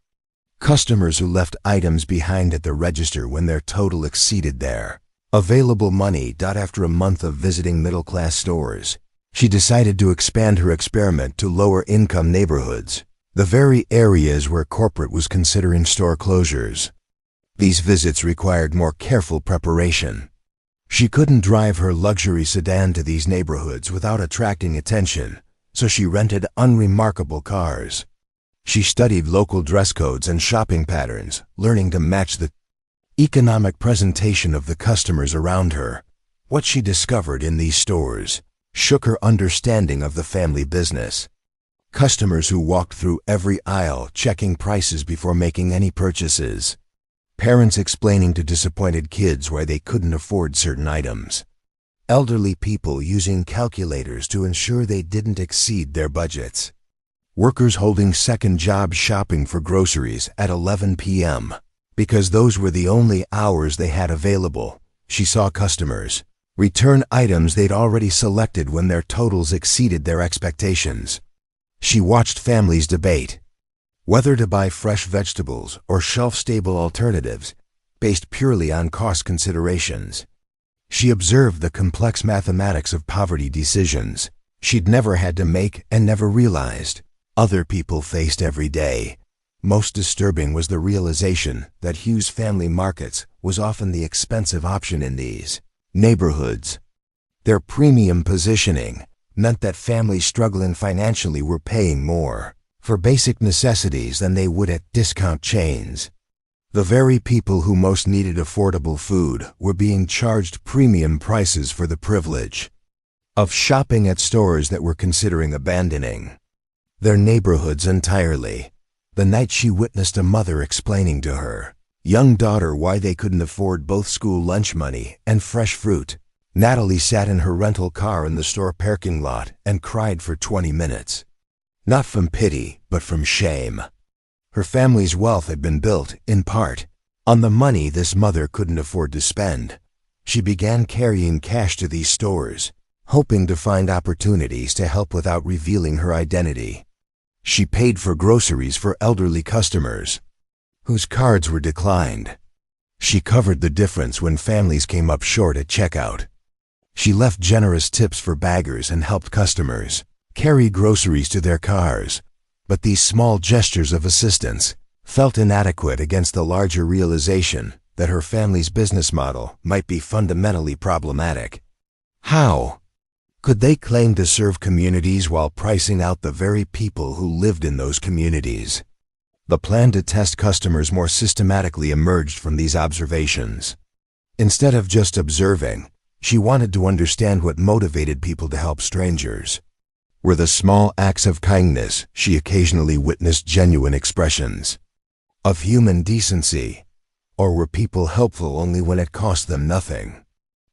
customers who left items behind at the register when their total exceeded their available money. After a month of visiting middle-class stores, she decided to expand her experiment to lower-income neighborhoods, the very areas where corporate was considering store closures. These visits required more careful preparation. She couldn't drive her luxury sedan to these neighborhoods without attracting attention, so she rented unremarkable cars. She studied local dress codes and shopping patterns, learning to match the economic presentation of the customers around her. What she discovered in these stores shook her understanding of the family business. Customers who walked through every aisle checking prices before making any purchases. Parents explaining to disappointed kids why they couldn't afford certain items. Elderly people using calculators to ensure they didn't exceed their budgets. Workers holding second jobs shopping for groceries at 11 p.m. because those were the only hours they had available. She saw customers return items they'd already selected when their totals exceeded their expectations. She watched families debate whether to buy fresh vegetables or shelf-stable alternatives based purely on cost considerations. She observed the complex mathematics of poverty decisions she'd never had to make and never realized other people faced every day. Most disturbing was the realization that Hughes Family Markets was often the expensive option in these neighborhoods. Their premium positioning meant that families struggling financially were paying more for basic necessities than they would at discount chains. The very people who most needed affordable food were being charged premium prices for the privilege of shopping at stores that were considering abandoning their neighborhoods entirely. The night she witnessed a mother explaining to her young daughter why they couldn't afford both school lunch money and fresh fruit, Natalie sat in her rental car in the store parking lot and cried for 20 minutes. Not from pity, but from shame. Her family's wealth had been built, in part, on the money this mother couldn't afford to spend. She began carrying cash to these stores, hoping to find opportunities to help without revealing her identity. She paid for groceries for elderly customers whose cards were declined. She covered the difference when families came up short at checkout. She left generous tips for baggers and helped customers carry groceries to their cars. But these small gestures of assistance felt inadequate against the larger realization that her family's business model might be fundamentally problematic. How could they claim to serve communities while pricing out the very people who lived in those communities? The plan to test customers more systematically emerged from these observations. Instead of just observing, she wanted to understand what motivated people to help strangers. Were the small acts of kindness she occasionally witnessed genuine expressions of human decency, or were people helpful only when it cost them nothing?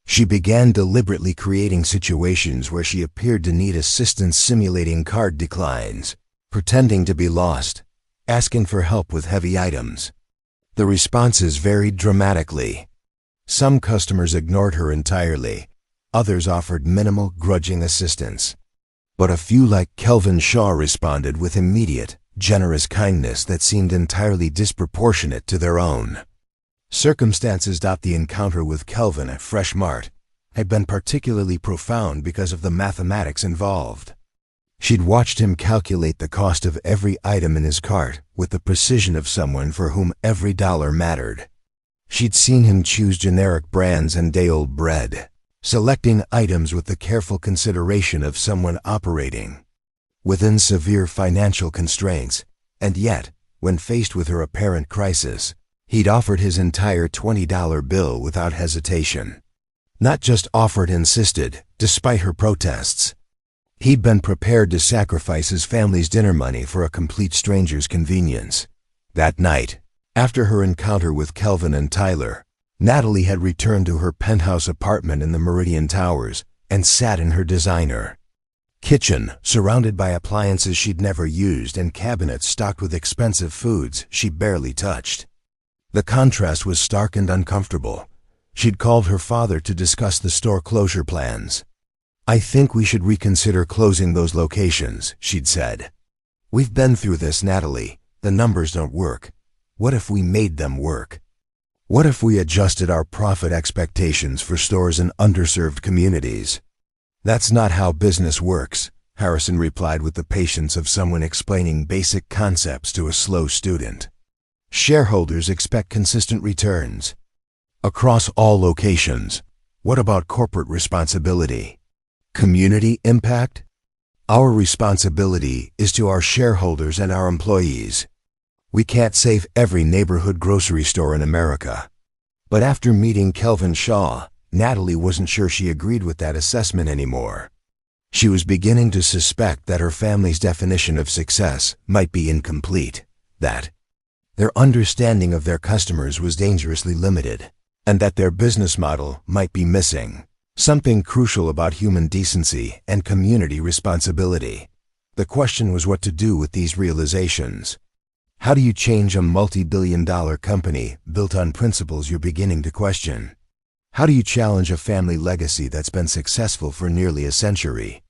She began deliberately creating situations where she appeared to need assistance simulating card declines, pretending to be lost, asking for help with heavy items. The responses varied dramatically. Some customers ignored her entirely. Others offered minimal, grudging assistance. But a few like Kelvin Shaw responded with immediate, generous kindness that seemed entirely disproportionate to their own. Circumstances. The encounter with Kelvin at Fresh Mart had been particularly profound because of the mathematics involved. She'd watched him calculate the cost of every item in his cart with the precision of someone for whom every dollar mattered. She'd seen him choose generic brands and day-old bread, selecting items with the careful consideration of someone operating within severe financial constraints, and yet, when faced with her apparent crisis, he'd offered his entire $20 bill without hesitation. Not just offered, insisted, despite her protests. He'd been prepared to sacrifice his family's dinner money for a complete stranger's convenience. That night, after her encounter with Kelvin and Tyler, Natalie had returned to her penthouse apartment in the Meridian Towers and sat in her designer kitchen, surrounded by appliances she'd never used and cabinets stocked with expensive foods she barely touched. The contrast was stark and uncomfortable. She'd called her father to discuss the store closure plans. "I think we should reconsider closing those locations," she'd said. "We've been through this, Natalie. The numbers don't work. What if we made them work? What if we adjusted our profit expectations for stores in underserved communities?" "That's not how business works," Harrison replied with the patience of someone explaining basic concepts to a slow student. "Shareholders expect consistent returns across all locations. What about corporate responsibility? Community impact? Our responsibility is to our shareholders and our employees. We can't save every neighborhood grocery store in America." But after meeting Kelvin Shaw, Natalie wasn't sure she agreed with that assessment anymore. She was beginning to suspect that her family's definition of success might be incomplete, that their understanding of their customers was dangerously limited, and that their business model might be missing something crucial about human decency and community responsibility. The question was what to do with these realizations. How do you change a multi-billion-dollar company built on principles you're beginning to question? How do you challenge a family legacy that's been successful for nearly a century?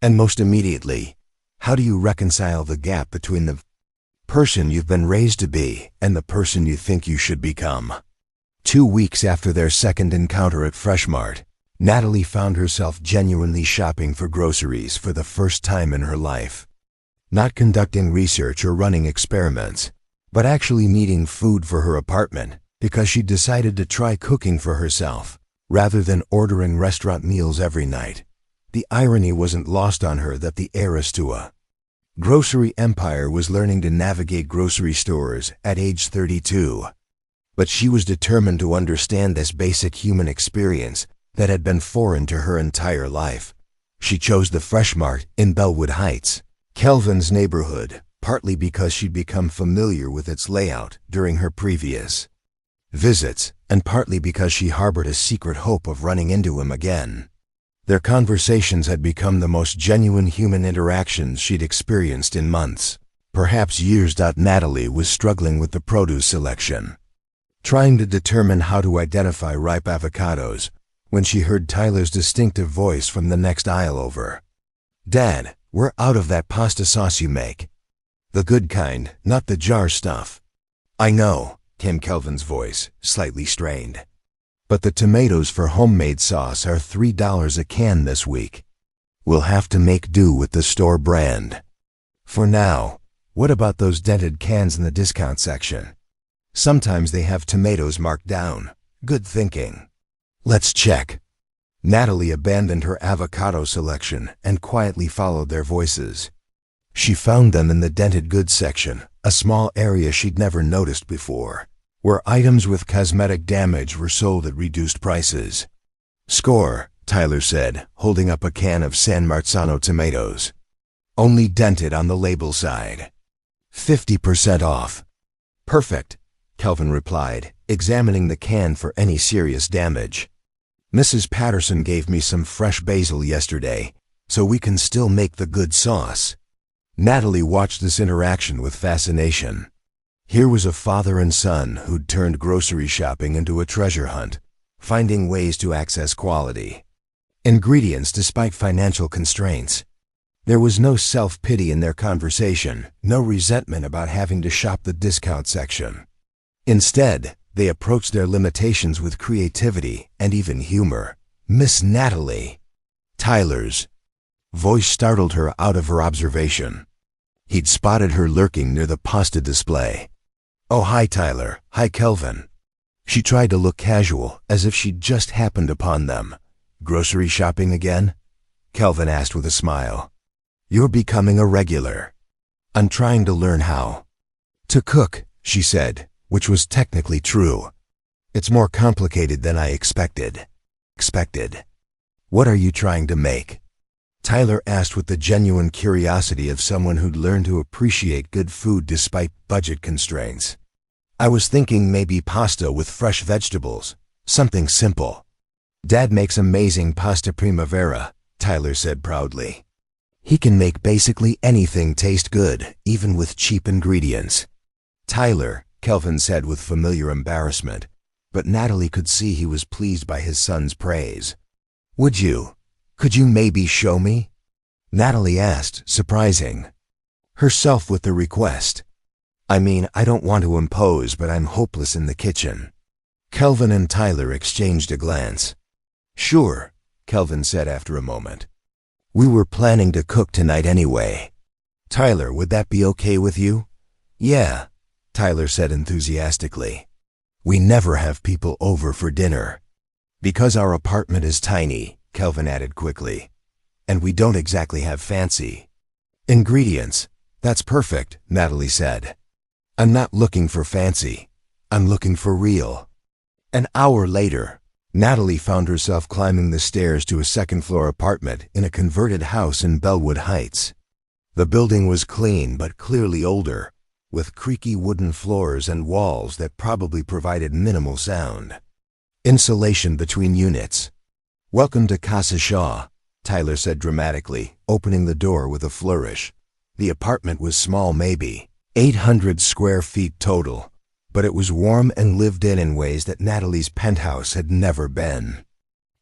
And most immediately, how do you reconcile the gap between the person you've been raised to be and the person you think you should become? 2 weeks after their second encounter at Fresh Mart, Natalie found herself genuinely shopping for groceries for the first time in her life. Not conducting research or running experiments, but actually needing food for her apartment because she decided to try cooking for herself rather than ordering restaurant meals every night. The irony wasn't lost on her that the heiress to a grocery empire was learning to navigate grocery stores at age 32. But she was determined to understand this basic human experience that had been foreign to her entire life. She chose the Fresh Mart in Bellwood Heights, Kelvin's neighborhood, partly because she'd become familiar with its layout during her previous visits, and partly because she harbored a secret hope of running into him again. Their conversations had become the most genuine human interactions she'd experienced in months, perhaps years. Natalie was struggling with the produce selection, trying to determine how to identify ripe avocados, when she heard Tyler's distinctive voice from the next aisle over. "Dad, we're out of that pasta sauce you make. The good kind, not the jar stuff." "I know," came Kelvin's voice, slightly strained. "But the tomatoes for homemade sauce are $3 a can this week. We'll have to make do with the store brand. For now, what about those dented cans in the discount section? Sometimes they have tomatoes marked down. Good thinking. Let's check." Natalie abandoned her avocado selection and quietly followed their voices. She found them in the dented goods section, a small area she'd never noticed before, where items with cosmetic damage were sold at reduced prices. "Score," Tyler said, holding up a can of San Marzano tomatoes. "Only dented on the label side. 50% off." "Perfect," Kelvin replied, examining the can for any serious damage. Mrs. Patterson gave me some fresh basil yesterday, so we can still make the good sauce. Natalie watched this interaction with fascination. Here was a father and son who'd turned grocery shopping into a treasure hunt, finding ways to access quality ingredients despite financial constraints. There was no self-pity in their conversation, no resentment about having to shop the discount section. Instead, they approached their limitations with creativity and even humor. "Miss Natalie." Tyler's voice startled her out of her observation. He'd spotted her lurking near the pasta display. "Oh, hi, Tyler. Hi, Kelvin." She tried to look casual, as if she'd just happened upon them. "Grocery shopping again?" Kelvin asked with a smile. "You're becoming a regular." "I'm trying to learn how to cook," she said, which was technically true. "It's more complicated than I expected." "What are you trying to make?" Tyler asked with the genuine curiosity of someone who'd learned to appreciate good food despite budget constraints. "I was thinking maybe pasta with fresh vegetables, something simple." "Dad makes amazing pasta primavera," Tyler said proudly. "He can make basically anything taste good, even with cheap ingredients." "Tyler," Kelvin said with familiar embarrassment, but Natalie could see he was pleased by his son's praise. Could you maybe show me?" Natalie asked, surprising herself with the request. "I mean, I don't want to impose, but I'm hopeless in the kitchen." Kelvin and Tyler exchanged a glance. "Sure," Kelvin said after a moment. "We were planning to cook tonight anyway." "Tyler, would that be okay with you?" "Yeah," Tyler said enthusiastically. "We never have people over for dinner." "Because our apartment is tiny," Kelvin added quickly. "And we don't exactly have fancy ingredients." "That's perfect," Natalie said. "I'm not looking for fancy. I'm looking for real." An hour later, Natalie found herself climbing the stairs to a second-floor apartment in a converted house in Bellwood Heights. The building was clean but clearly older, with creaky wooden floors and walls that probably provided minimal sound. Insulation between units. "Welcome to Casa Shaw," Tyler said dramatically, opening the door with a flourish. The apartment was small, maybe 800 square feet total, but it was warm and lived in ways that Natalie's penthouse had never been.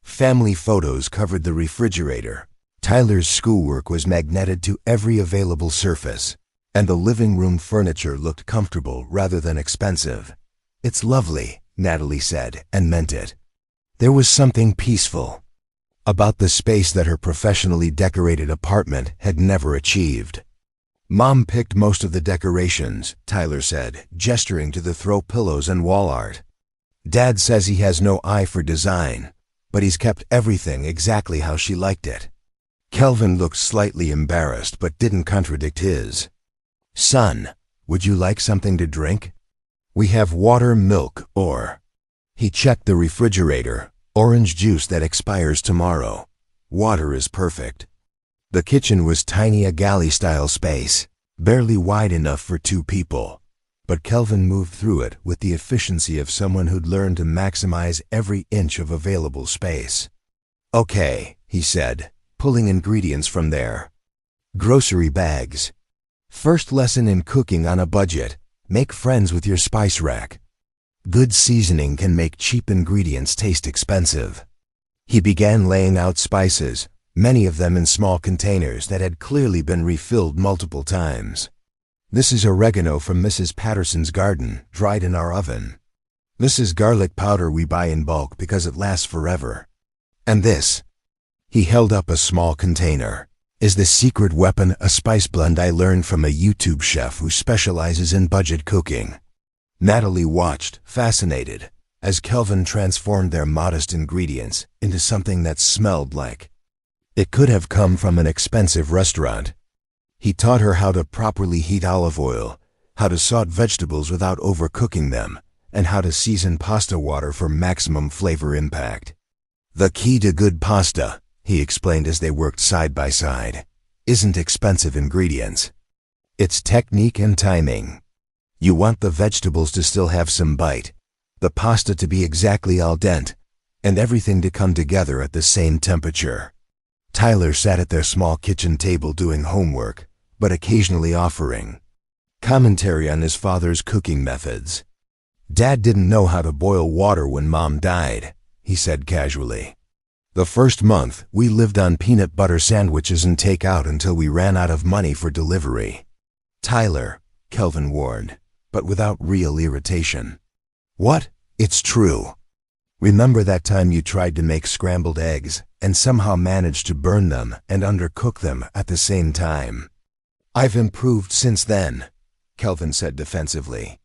Family photos covered the refrigerator. Tyler's schoolwork was magneted to every available surface, and the living room furniture looked comfortable rather than expensive. "It's lovely," Natalie said, and meant it. There was something peaceful about the space that her professionally decorated apartment had never achieved. "Mom picked most of the decorations," Tyler said, gesturing to the throw pillows and wall art. "Dad says he has no eye for design, but he's kept everything exactly how she liked it." Kelvin looked slightly embarrassed but didn't contradict his. "Son, would you like something to drink? We have water, milk, or..." He checked the refrigerator. "Orange juice that expires tomorrow. Water is perfect." The kitchen was tiny, a galley-style space, barely wide enough for 2 people. But Kelvin moved through it with the efficiency of someone who'd learned to maximize every inch of available space. "Okay," he said, pulling ingredients from there. "Grocery bags. First lesson in cooking on a budget. Make friends with your spice rack. Good seasoning can make cheap ingredients taste expensive." He began laying out spices, many of them in small containers that had clearly been refilled multiple times. "This is oregano from Mrs. Patterson's garden, dried in our oven. This is garlic powder we buy in bulk because it lasts forever. And this," he held up a small container, "is the secret weapon, a spice blend I learned from a YouTube chef who specializes in budget cooking." Natalie watched, fascinated, as Kelvin transformed their modest ingredients into something that smelled like it could have come from an expensive restaurant. He taught her how to properly heat olive oil, how to saute vegetables without overcooking them, and how to season pasta water for maximum flavor impact. "The key to good pasta," he explained as they worked side by side, "isn't expensive ingredients. It's technique and timing. You want the vegetables to still have some bite, the pasta to be exactly al dente, and everything to come together at the same temperature. Tyler sat at their small kitchen table doing homework, but occasionally offering commentary on his father's cooking methods. "Dad didn't know how to boil water when Mom died," he said casually. "The first month, we lived on peanut butter sandwiches and takeout until we ran out of money for delivery." "Tyler," Kelvin warned, but without real irritation. "What? It's true. Remember that time you tried to make scrambled eggs and somehow managed to burn them and undercook them at the same time?" "I've improved since then," Kelvin said defensively.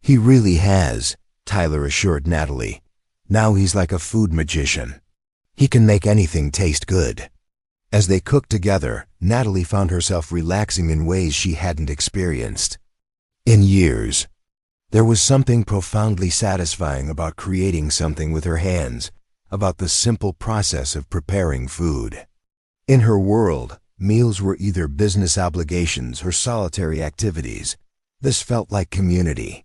"He really has," Tyler assured Natalie. "Now he's like a food magician. He can make anything taste good." As they cooked together, Natalie found herself relaxing in ways she hadn't experienced in years. There was something profoundly satisfying about creating something with her hands, about the simple process of preparing food. In her world, meals were either business obligations or solitary activities. This felt like community.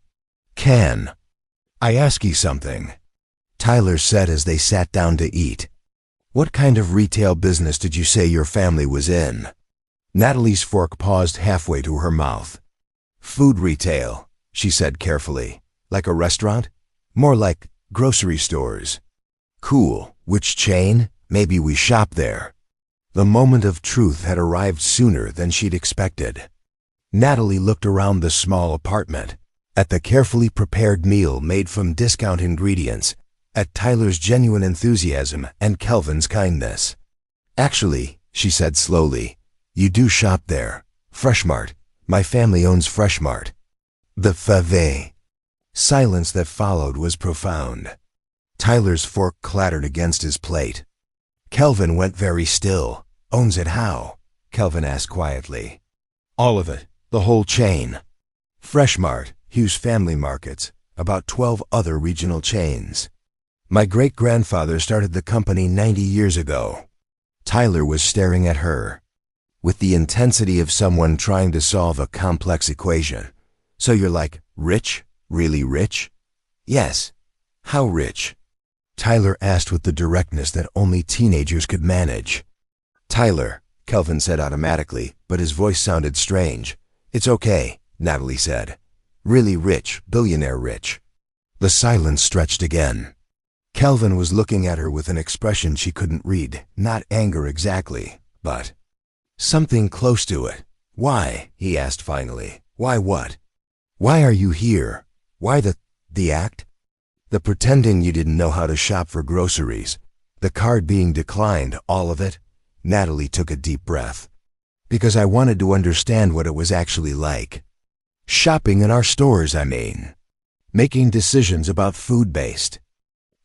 "Can I ask you something?" Tyler said as they sat down to eat. "What kind of retail business did you say your family was in?" Natalie's fork paused halfway to her mouth. "Food retail," she said carefully. "Like a restaurant? More like grocery stores." "Cool. Which chain? Maybe we shop there." The moment of truth had arrived sooner than she'd expected. Natalie looked around the small apartment, at the carefully prepared meal made from discount ingredients, at Tyler's genuine enthusiasm and Kelvin's kindness. "Actually," she said slowly, "you do shop there. Freshmart. My family owns Freshmart." The fave silence that followed was profound. Tyler's fork clattered against his plate. Kelvin went very still. "Owns it how?" Kelvin asked quietly. "All of it. The whole chain. Freshmart, Hughes Family Markets, about 12 other regional chains. My great-grandfather started the company 90 years ago." Tyler was staring at her with the intensity of someone trying to solve a complex equation. "So you're like, rich? Really rich?" "Yes." "How rich?" Tyler asked with the directness that only teenagers could manage. "Tyler," Kelvin said automatically, but his voice sounded strange. "It's okay," Natalie said. "Really rich, billionaire rich." The silence stretched again. Kelvin was looking at her with an expression she couldn't read, not anger exactly, but something close to it. "Why?" he asked finally. "Why what? Why are you here? Why the act? The pretending you didn't know how to shop for groceries, the card being declined, all of it?" Natalie took a deep breath. "Because I wanted to understand what it was actually like. Shopping in our stores, I mean. Making decisions about food-based.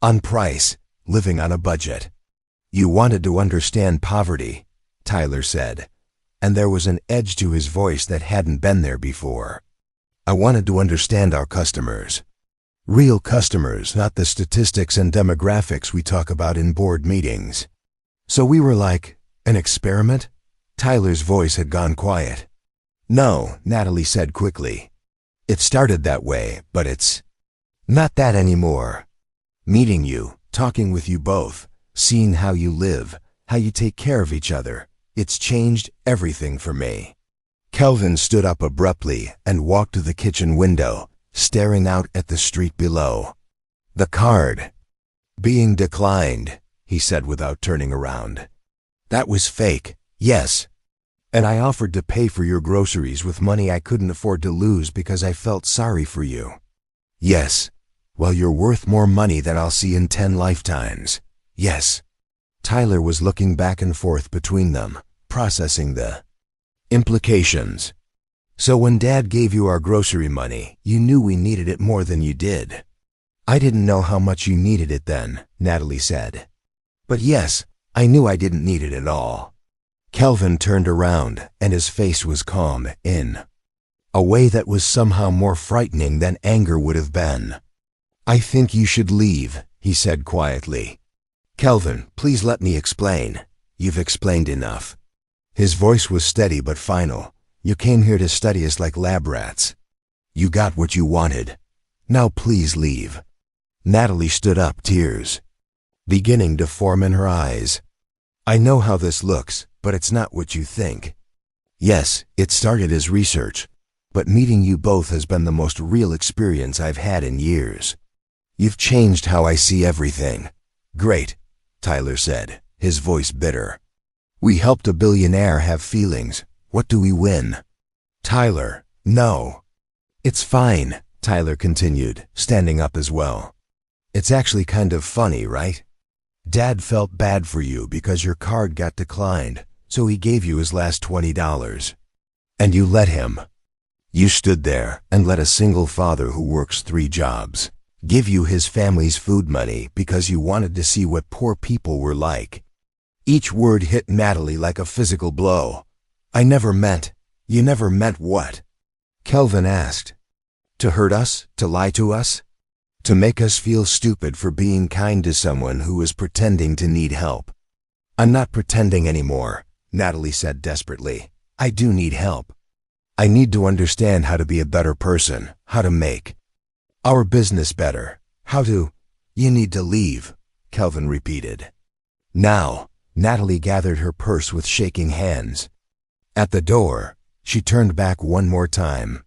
On price, living on a budget." "You wanted to understand poverty," Tyler said, and there was an edge to his voice that hadn't been there before. "I wanted to understand our customers. Real customers, not the statistics and demographics we talk about in board meetings. So we were like, an experiment?" Tyler's voice had gone quiet. "No," Natalie said quickly. "It started that way, but it's not that anymore. Meeting you, talking with you both, seeing how you live, how you take care of each other, it's changed everything for me." Kelvin stood up abruptly and walked to the kitchen window, staring out at the street below. "The card being declined," he said without turning around. "That was fake, yes. And I offered to pay for your groceries with money I couldn't afford to lose because I felt sorry for you. Yes. Well, you're worth more money than I'll see in 10 lifetimes. Yes." Tyler was looking back and forth between them, processing the implications. "So when Dad gave you our grocery money, you knew we needed it more than you did." "I didn't know how much you needed it then," Natalie said. "But yes, I knew I didn't need it at all." Kelvin turned around, and his face was calm in a way that was somehow more frightening than anger would have been. "I think you should leave," he said quietly. "Kelvin, please let me explain. You've explained enough." His voice was steady but final. "You came here to study us like lab rats. You got what you wanted. Now please leave." Natalie stood up, tears beginning to form in her eyes. I know how this looks, but it's not what you think. Yes, it started as research, but meeting you both has been the most real experience I've had in years. You've changed how I see everything. Great, Tyler said, his voice bitter. We helped a billionaire have feelings. What do we win? Tyler, no. It's fine, Tyler continued, standing up as well. It's actually kind of funny, right? Dad felt bad for you because your card got declined, so he gave you his last $20. And you let him. You stood there and let a single father who works 3 jobs give you his family's food money because you wanted to see what poor people were like. Each word hit Natalie like a physical blow. I never meant. You never meant what? Kelvin asked. To hurt us? To lie to us? To make us feel stupid for being kind to someone who was pretending to need help. I'm not pretending anymore, Natalie said desperately. I do need help. I need to understand how to be a better person, how to make our business better, how to... You need to leave, Kelvin repeated. Now, Natalie gathered her purse with shaking hands. At the door, she turned back one more time.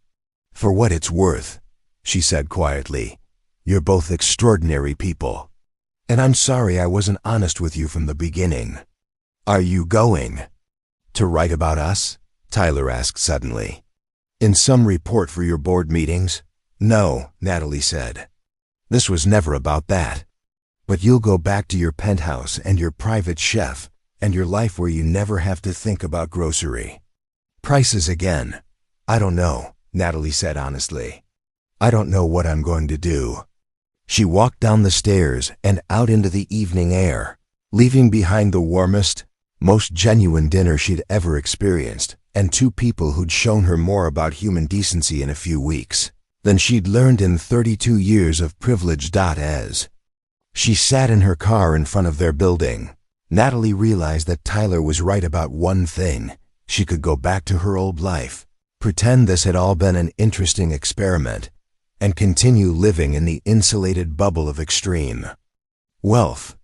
For what it's worth, she said quietly, you're both extraordinary people. And I'm sorry I wasn't honest with you from the beginning. Are you going to write about us? Tyler asked suddenly. In some report for your board meetings? No, Natalie said. This was never about that. But you'll go back to your penthouse and your private chef and your life where you never have to think about grocery prices again. I don't know, Natalie said honestly. I don't know what I'm going to do. She walked down the stairs and out into the evening air, leaving behind the warmest, most genuine dinner she'd ever experienced, and 2 people who'd shown her more about human decency in a few weeks than she'd learned in 32 years of privilege. As she sat in her car in front of their building, Natalie realized that Tyler was right about one thing. She could go back to her old life, pretend this had all been an interesting experiment, and continue living in the insulated bubble of extreme wealth.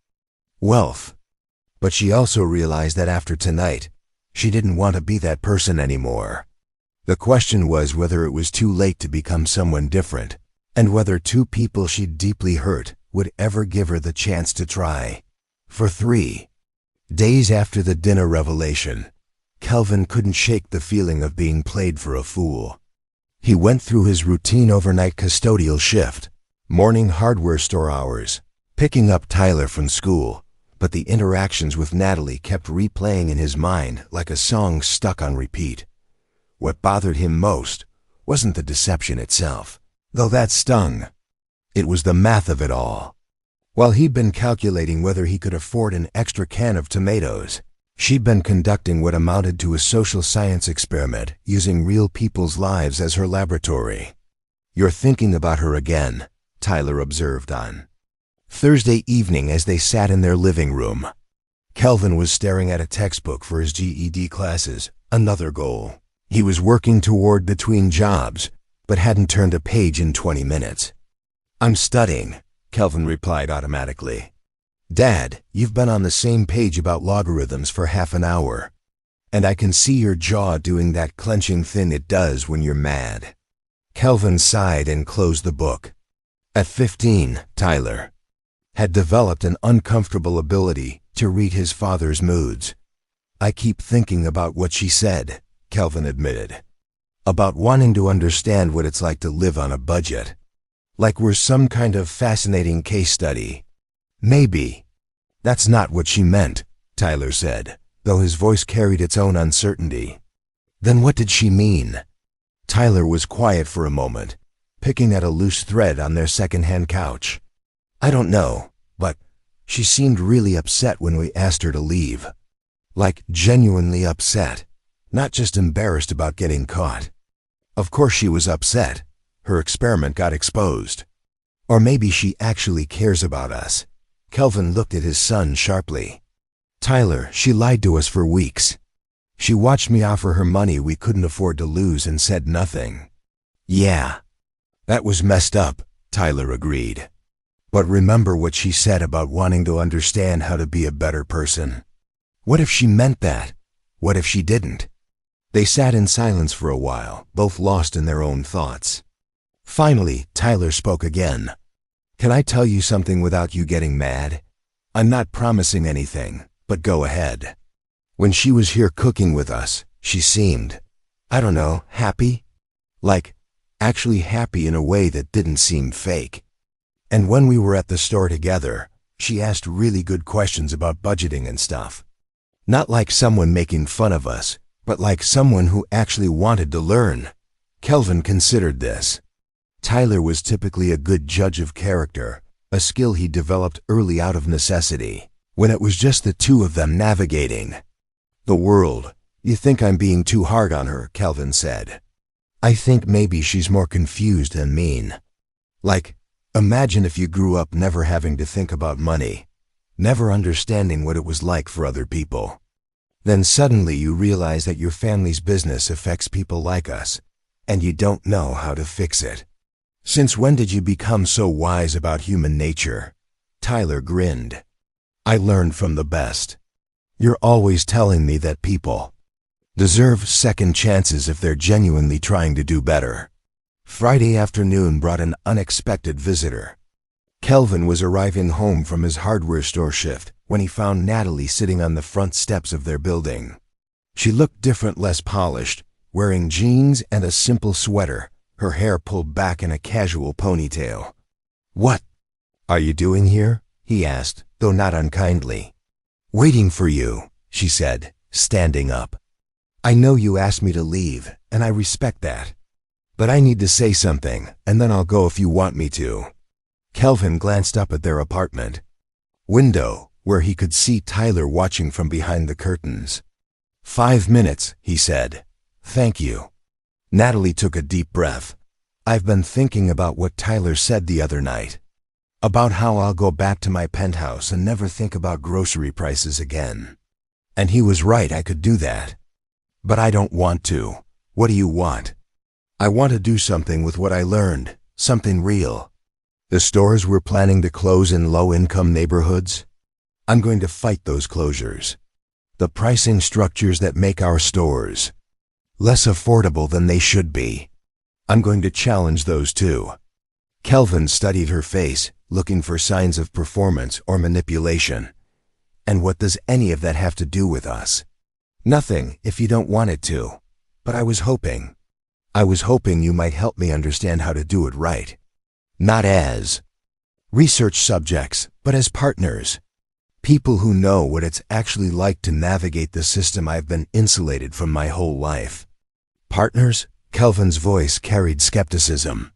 But she also realized that after tonight, she didn't want to be that person anymore. The question was whether it was too late to become someone different, and whether 2 people she'd deeply hurt would ever give her the chance to try. For 3 days after the dinner revelation, Kelvin couldn't shake the feeling of being played for a fool. He went through his routine overnight custodial shift, morning hardware store hours, picking up Tyler from school, but the interactions with Natalie kept replaying in his mind like a song stuck on repeat. What bothered him most wasn't the deception itself, though that stung. It was the math of it all. While he'd been calculating whether he could afford an extra can of tomatoes, she'd been conducting what amounted to a social science experiment using real people's lives as her laboratory. You're thinking about her again, Tyler observed on Thursday evening as they sat in their living room. Kelvin was staring at a textbook for his GED classes, another goal he was working toward between jobs, but hadn't turned a page in 20 minutes. I'm studying, Kelvin replied automatically. Dad, you've been on the same page about logarithms for half an hour, and I can see your jaw doing that clenching thing it does when you're mad. Kelvin sighed and closed the book. At 15, Tyler had developed an uncomfortable ability to read his father's moods. I keep thinking about what she said, Kelvin admitted, about wanting to understand what it's like to live on a budget. Like we're some kind of fascinating case study. Maybe. That's not what she meant, Tyler said, though his voice carried its own uncertainty. Then what did she mean? Tyler was quiet for a moment, picking at a loose thread on their second-hand couch. I don't know, but she seemed really upset when we asked her to leave. Like genuinely upset, not just embarrassed about getting caught. Of course she was upset. Her experiment got exposed. Or maybe she actually cares about us. Kelvin looked at his son sharply. Tyler, she lied to us for weeks. She watched me offer her money we couldn't afford to lose and said nothing. Yeah. That was messed up, Tyler agreed. But remember what she said about wanting to understand how to be a better person. What if she meant that? What if she didn't? They sat in silence for a while, both lost in their own thoughts. Finally, Tyler spoke again. Can I tell you something without you getting mad? I'm not promising anything, but go ahead. When she was here cooking with us, she seemed, I don't know, happy? Like, actually happy in a way that didn't seem fake. And when we were at the store together, she asked really good questions about budgeting and stuff. Not like someone making fun of us, but like someone who actually wanted to learn. Kelvin considered this. Tyler was typically a good judge of character, a skill he developed early out of necessity, when it was just the two of them navigating the world. You think I'm being too hard on her, Kelvin said. I think maybe she's more confused than mean. Like, imagine if you grew up never having to think about money, never understanding what it was like for other people. Then suddenly you realize that your family's business affects people like us, and you don't know how to fix it. Since when did you become so wise about human nature? Tyler grinned. I learned from the best. You're always telling me that people deserve second chances if they're genuinely trying to do better. Friday afternoon brought an unexpected visitor. Kelvin was arriving home from his hardware store shift when he found Natalie sitting on the front steps of their building. She looked different, less polished, wearing jeans and a simple sweater, her hair pulled back in a casual ponytail. What are you doing here? He asked, though not unkindly. Waiting for you, she said, standing up. I know you asked me to leave, and I respect that. But I need to say something, and then I'll go if you want me to. Kelvin glanced up at their apartment window, where he could see Tyler watching from behind the curtains. 5 minutes, he said. Thank you. Natalie took a deep breath. I've been thinking about what Tyler said the other night. About how I'll go back to my penthouse and never think about grocery prices again. And he was right, I could do that. But I don't want to. What do you want? I want to do something with what I learned, something real. The stores we're planning to close in low-income neighborhoods? I'm going to fight those closures. The pricing structures that make our stores less affordable than they should be. I'm going to challenge those too. Kelvin studied her face, looking for signs of performance or manipulation. And what does any of that have to do with us? Nothing, if you don't want it to. But I was hoping you might help me understand how to do it right. Not as research subjects, but as partners. People who know what it's actually like to navigate the system I've been insulated from my whole life. Partners? Kelvin's voice carried skepticism.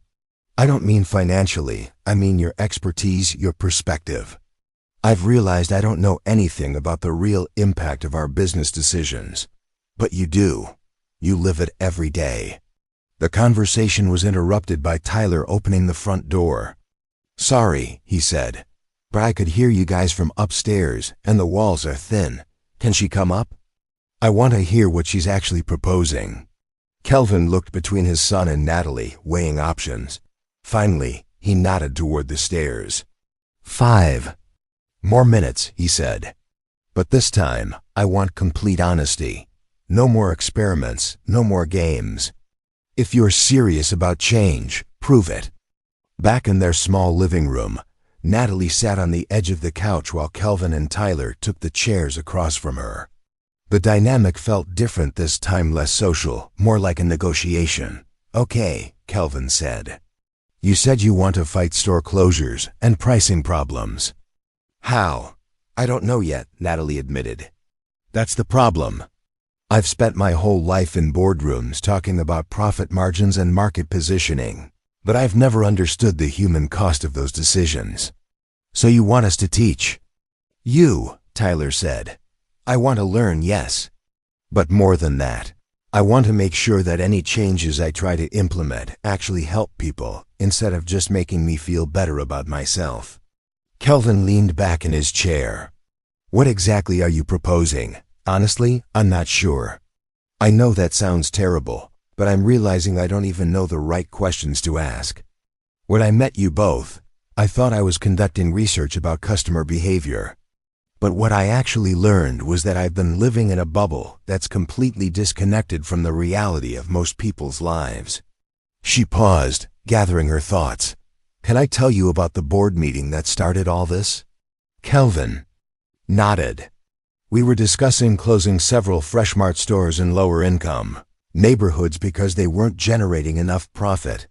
I don't mean financially, I mean your expertise, your perspective. I've realized I don't know anything about the real impact of our business decisions. But you do. You live it every day. The conversation was interrupted by Tyler opening the front door. Sorry, he said, but I could hear you guys from upstairs, and the walls are thin. Can she come up? I want to hear what she's actually proposing. Kelvin looked between his son and Natalie, weighing options. Finally, he nodded toward the stairs. 5 more minutes, he said. But this time, I want complete honesty. No more experiments, no more games. If you're serious about change, prove it. Back in their small living room, Natalie sat on the edge of the couch while Kelvin and Tyler took the chairs across from her. The dynamic felt different this time, less social, more like a negotiation. Okay, Kelvin said. You said you want to fight store closures and pricing problems. How? I don't know yet, Natalie admitted. That's the problem. I've spent my whole life in boardrooms talking about profit margins and market positioning, but I've never understood the human cost of those decisions. So you want us to teach? You, Tyler said. I want to learn, yes. But more than that, I want to make sure that any changes I try to implement actually help people, instead of just making me feel better about myself. Kelvin leaned back in his chair. What exactly are you proposing? Honestly, I'm not sure. I know that sounds terrible, but I'm realizing I don't even know the right questions to ask. When I met you both, I thought I was conducting research about customer behavior. But what I actually learned was that I've been living in a bubble that's completely disconnected from the reality of most people's lives. She paused, gathering her thoughts. Can I tell you about the board meeting that started all this? Kelvin nodded. We were discussing closing several Fresh Mart stores in lower income neighborhoods because they weren't generating enough profit.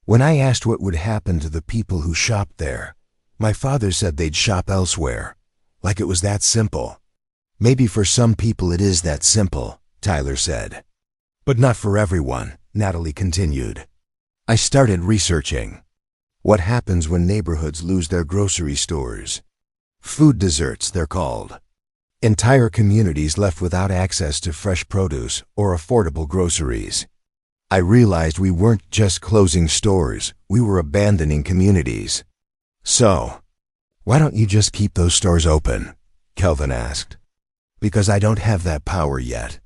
When I asked what would happen to the people who shopped there, my father said they'd shop elsewhere, like it was that simple. Maybe for some people it is that simple, Tyler said. But not for everyone, Natalie continued. I started researching. What happens when neighborhoods lose their grocery stores? Food deserts, they're called. Entire communities left without access to fresh produce or affordable groceries. I realized we weren't just closing stores, we were abandoning communities. So, why don't you just keep those stores open? Kelvin asked. Because I don't have that power yet.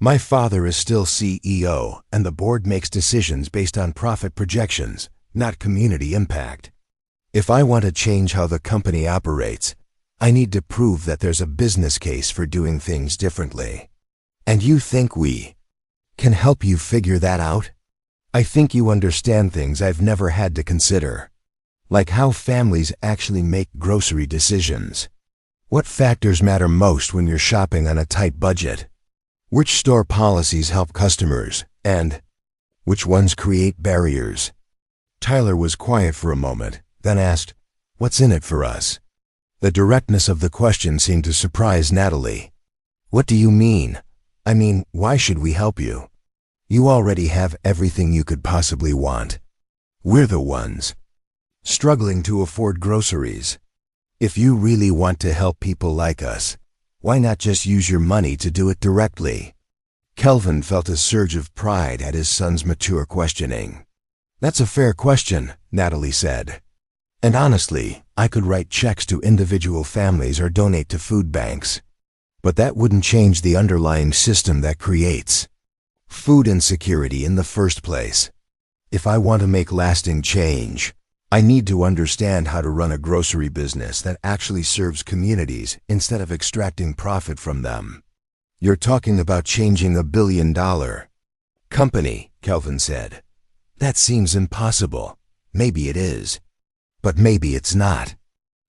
My father is still CEO, and the board makes decisions based on profit projections, not community impact. If I want to change how the company operates, I need to prove that there's a business case for doing things differently. And you think we can help you figure that out? I think you understand things I've never had to consider. Like how families actually make grocery decisions. What factors matter most when you're shopping on a tight budget? Which store policies help customers, and which ones create barriers? Tyler was quiet for a moment, then asked, "What's in it for us?" The directness of the question seemed to surprise Natalie. What do you mean? I mean, why should we help you? You already have everything you could possibly want. We're the ones struggling to afford groceries. If you really want to help people like us, why not just use your money to do it directly? Kelvin felt a surge of pride at his son's mature questioning. That's a fair question, Natalie said. And honestly, I could write checks to individual families or donate to food banks. But that wouldn't change the underlying system that creates food insecurity in the first place. If I want to make lasting change, I need to understand how to run a grocery business that actually serves communities instead of extracting profit from them. You're talking about changing $1 billion company, Kelvin said. That seems impossible. Maybe it is. But maybe it's not.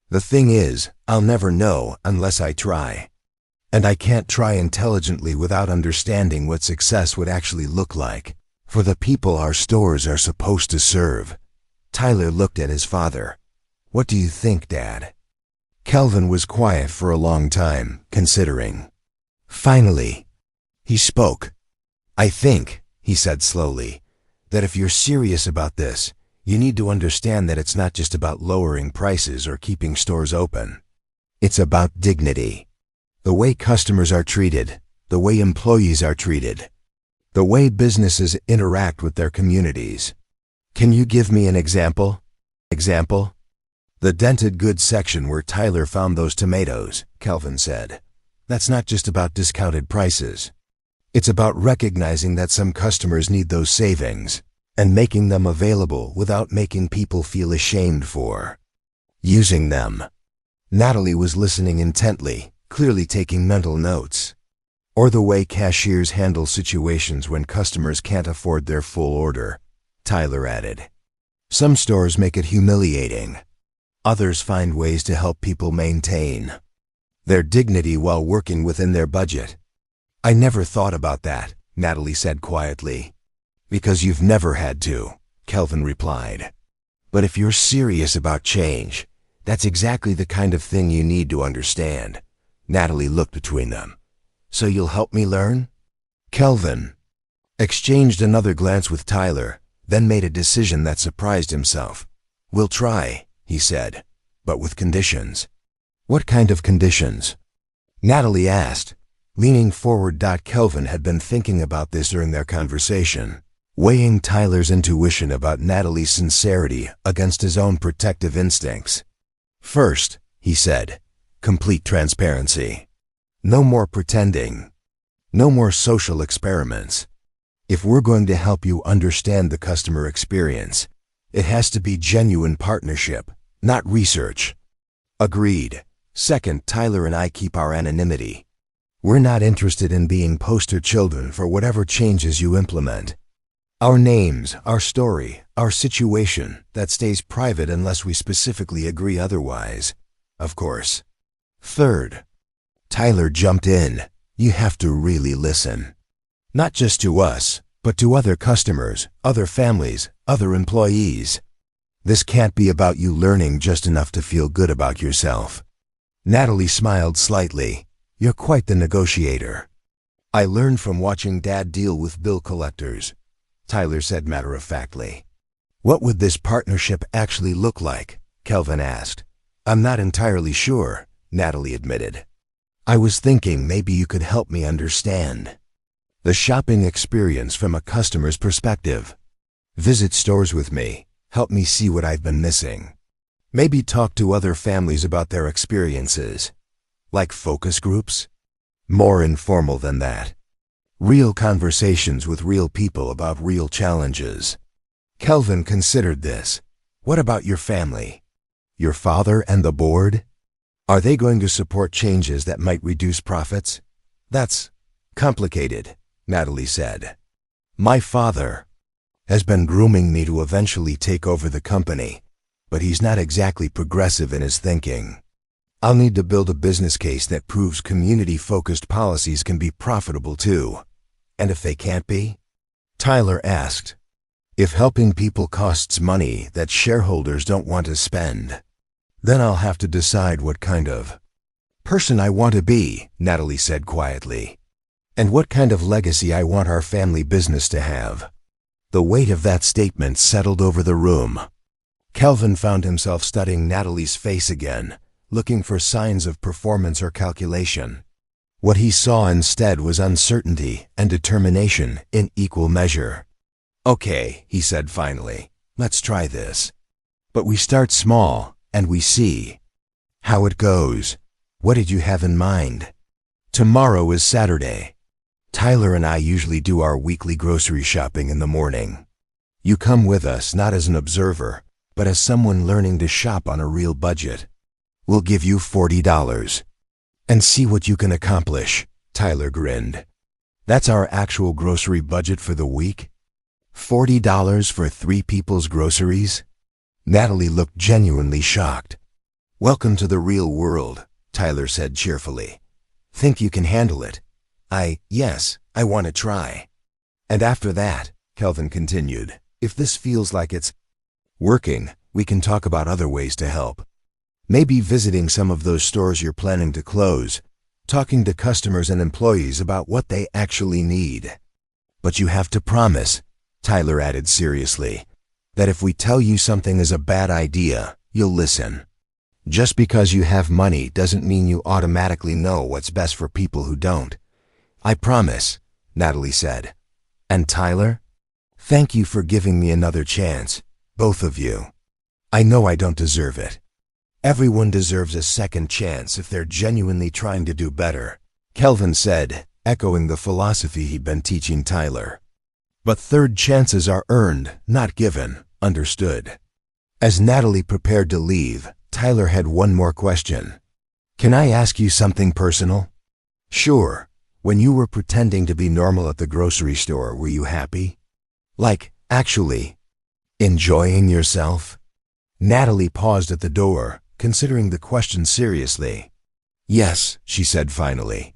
The thing is, I'll never know unless I try. And I can't try intelligently without understanding what success would actually look like for the people our stores are supposed to serve. Tyler looked at his father. What do you think, Dad? Kelvin was quiet for a long time, considering. Finally, he spoke. I think, he said slowly, that if you're serious about this, you need to understand that it's not just about lowering prices or keeping stores open. It's about dignity. The way customers are treated, the way employees are treated, the way businesses interact with their communities. Can you give me an example? The dented goods section where Tyler found those tomatoes, Kelvin said. That's not just about discounted prices. It's about recognizing that some customers need those savings and making them available without making people feel ashamed for using them. Natalie was listening intently, clearly taking mental notes. Or the way cashiers handle situations when customers can't afford their full order, Tyler added. Some stores make it humiliating. Others find ways to help people maintain their dignity while working within their budget. I never thought about that, Natalie said quietly. Because you've never had to, Kelvin replied. But if you're serious about change, that's exactly the kind of thing you need to understand. Natalie looked between them. So you'll help me learn? Kelvin exchanged another glance with Tyler, then made a decision that surprised himself. We'll try, he said, but with conditions. What kind of conditions? Natalie asked, leaning forward. Kelvin had been thinking about this during their conversation, weighing Tyler's intuition about Natalie's sincerity against his own protective instincts. First, he said, complete transparency. No more pretending. No more social experiments. If we're going to help you understand the customer experience, it has to be genuine partnership, not research. Agreed. Second, Tyler and I keep our anonymity. We're not interested in being poster children for whatever changes you implement. Our names, our story, our situation, that stays private unless we specifically agree otherwise. Of course. Third, Tyler jumped in. You have to really listen. Not just to us, but to other customers, other families, other employees. This can't be about you learning just enough to feel good about yourself. Natalie smiled slightly. You're quite the negotiator. I learned from watching Dad deal with bill collectors, Tyler said matter-of-factly. What would this partnership actually look like? Kelvin asked. I'm not entirely sure, Natalie admitted. I was thinking maybe you could help me understand the shopping experience from a customer's perspective. Visit stores with me, help me see what I've been missing. Maybe talk to other families about their experiences. Like focus groups? More informal than that. Real conversations with real people about real challenges. Kelvin considered this. What about your family? Your father and the board? Are they going to support changes that might reduce profits? That's complicated, Natalie said. My father has been grooming me to eventually take over the company, but he's not exactly progressive in his thinking. I'll need to build a business case that proves community-focused policies can be profitable too. And if they can't be? Tyler asked. If helping people costs money that shareholders don't want to spend, then I'll have to decide what kind of person I want to be, Natalie said quietly. And what kind of legacy I want our family business to have. The weight of that statement settled over the room. Kelvin found himself studying Natalie's face again, looking for signs of performance or calculation. What he saw instead was uncertainty and determination in equal measure. Okay, he said finally, let's try this. But we start small, and we see how it goes. What did you have in mind? Tomorrow is Saturday. Tyler and I usually do our weekly grocery shopping in the morning. You come with us not as an observer, but as someone learning to shop on a real budget. We'll give you $40. And see what you can accomplish, Tyler grinned. That's our actual grocery budget for the week? $40 for 3 people's groceries? Natalie looked genuinely shocked. Welcome to the real world, Tyler said cheerfully. Think you can handle it? Yes, I want to try. And after that, Kelvin continued, if this feels like it's working, we can talk about other ways to help. Maybe visiting some of those stores you're planning to close, talking to customers and employees about what they actually need. But you have to promise, Tyler added seriously, that if we tell you something is a bad idea, you'll listen. Just because you have money doesn't mean you automatically know what's best for people who don't. I promise, Natalie said. And Tyler? Thank you for giving me another chance, both of you. I know I don't deserve it. Everyone deserves a second chance if they're genuinely trying to do better, Kelvin said, echoing the philosophy he'd been teaching Tyler. But third chances are earned, not given, understood. As Natalie prepared to leave, Tyler had one more question. Can I ask you something personal? Sure. When you were pretending to be normal at the grocery store, were you happy? Like, actually, enjoying yourself? Natalie paused at the door, considering the question seriously. Yes, she said finally.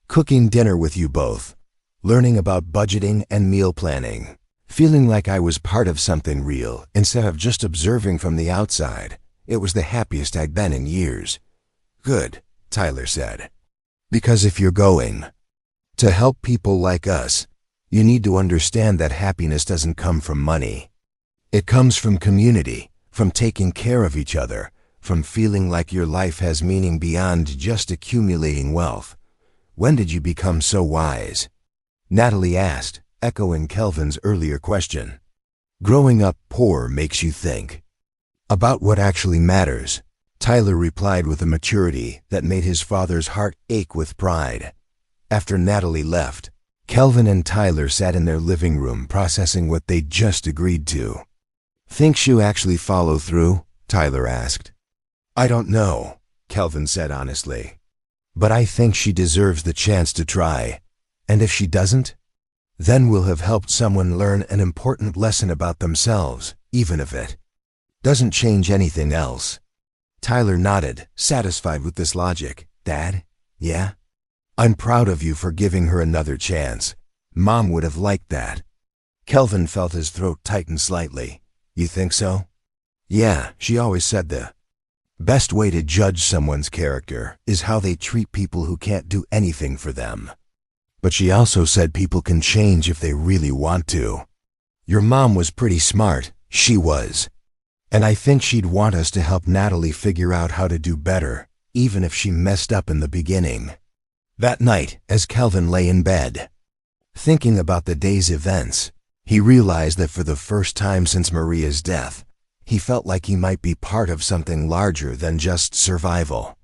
Cooking dinner with you both, learning about budgeting and meal planning, feeling like I was part of something real instead of just observing from the outside. It was the happiest I'd been in years. Good, Tyler said. Because if you're going to help people like us, you need to understand that happiness doesn't come from money. It comes from community, from taking care of each other, from feeling like your life has meaning beyond just accumulating wealth. When did you become so wise? Natalie asked, echoing Kelvin's earlier question. Growing up poor makes you think about what actually matters, Tyler replied with a maturity that made his father's heart ache with pride. After Natalie left, Kelvin and Tyler sat in their living room processing what they'd just agreed to. Think she'll actually follow through? Tyler asked. I don't know, Kelvin said honestly. But I think she deserves the chance to try. And if she doesn't, then we'll have helped someone learn an important lesson about themselves, even if it doesn't change anything else. Tyler nodded, satisfied with this logic. Dad? Yeah? I'm proud of you for giving her another chance. Mom would have liked that. Kelvin felt his throat tighten slightly. You think so? Yeah, she always said the best way to judge someone's character is how they treat people who can't do anything for them. But she also said people can change if they really want to. Your mom was pretty smart. She was. And I think she'd want us to help Natalie figure out how to do better, even if she messed up in the beginning. That night, as Kelvin lay in bed, thinking about the day's events, he realized that for the first time since Maria's death, he felt like he might be part of something larger than just survival.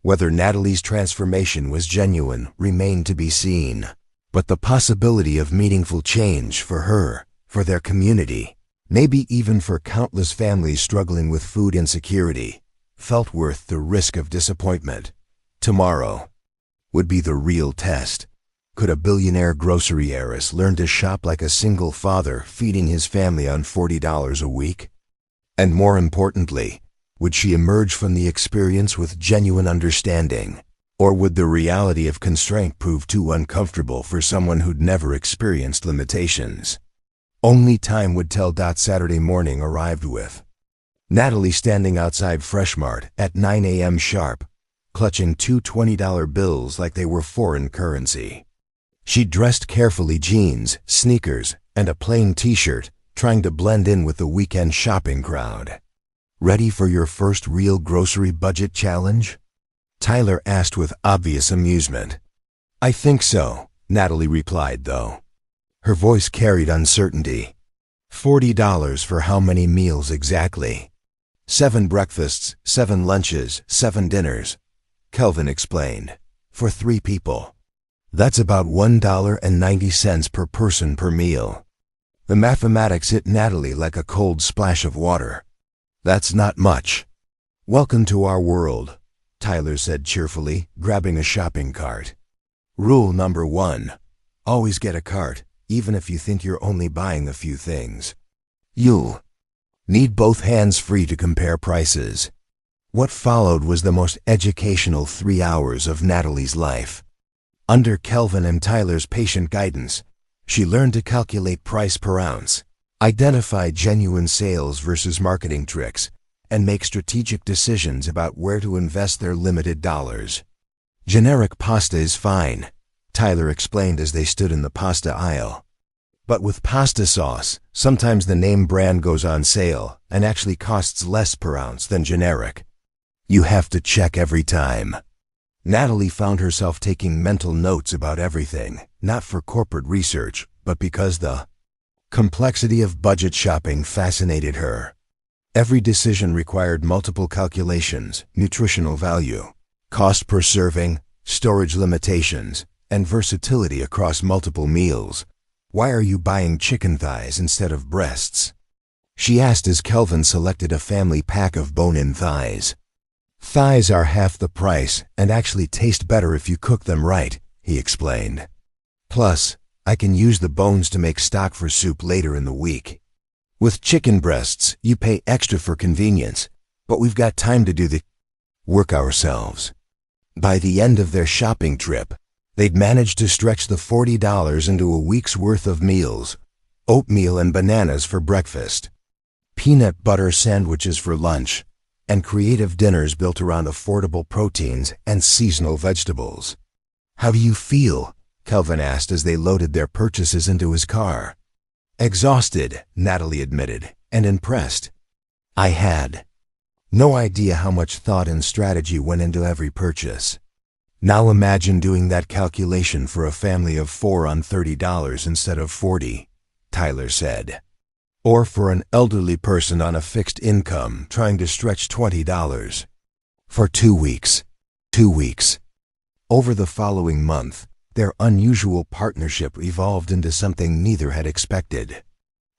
Whether Natalie's transformation was genuine remained to be seen, but the possibility of meaningful change for her, for their community, maybe even for countless families struggling with food insecurity, felt worth the risk of disappointment. Tomorrow would be the real test. Could a billionaire grocery heiress learn to shop like a single father feeding his family on $40 a week? And more importantly, would she emerge from the experience with genuine understanding? Or would the reality of constraint prove too uncomfortable for someone who'd never experienced limitations? Only time would tell. Saturday morning arrived with Natalie standing outside Freshmart at 9 a.m. sharp, clutching two $20 bills like they were foreign currency. She dressed carefully: jeans, sneakers, and a plain t-shirt, trying to blend in with the weekend shopping crowd. Ready for your first real grocery budget challenge? Tyler asked with obvious amusement. I think so, Natalie replied, though her voice carried uncertainty. $40 for how many meals exactly? 7 breakfasts, 7 lunches, 7 dinners, Kelvin explained. For 3 people. That's about $1.90 per person per meal. The mathematics hit Natalie like a cold splash of water. That's not much. Welcome to our world, Tyler said cheerfully, grabbing a shopping cart. Rule number 1. Always get a cart, even if you think you're only buying a few things. You'll need both hands free to compare prices. What followed was the most educational 3 hours of Natalie's life. Under Kelvin and Tyler's patient guidance, she learned to calculate price per ounce, identify genuine sales versus marketing tricks, and make strategic decisions about where to invest their limited dollars. Generic pasta is fine, Tyler explained as they stood in the pasta aisle. But with pasta sauce, sometimes the name brand goes on sale and actually costs less per ounce than generic. You have to check every time. Natalie found herself taking mental notes about everything, not for corporate research, but because the complexity of budget shopping fascinated her. Every decision required multiple calculations: nutritional value, cost per serving, storage limitations, and versatility across multiple meals. Why are you buying chicken thighs instead of breasts? She asked as Kelvin selected a family pack of bone-in thighs. Thighs are half the price and actually taste better if you cook them right, he explained. Plus, I can use the bones to make stock for soup later in the week. With chicken breasts, you pay extra for convenience, but we've got time to do the work ourselves. By the end of their shopping trip, they'd managed to stretch the $40 into a week's worth of meals: oatmeal and bananas for breakfast, peanut butter sandwiches for lunch, and creative dinners built around affordable proteins and seasonal vegetables. How do you feel? Kelvin asked as they loaded their purchases into his car. Exhausted, Natalie admitted, and impressed. I had no idea how much thought and strategy went into every purchase. Now imagine doing that calculation for a family of 4 on $30 instead of $40, Tyler said. Or for an elderly person on a fixed income trying to stretch $20. For 2 weeks. 2 weeks. Over the following month, their unusual partnership evolved into something neither had expected.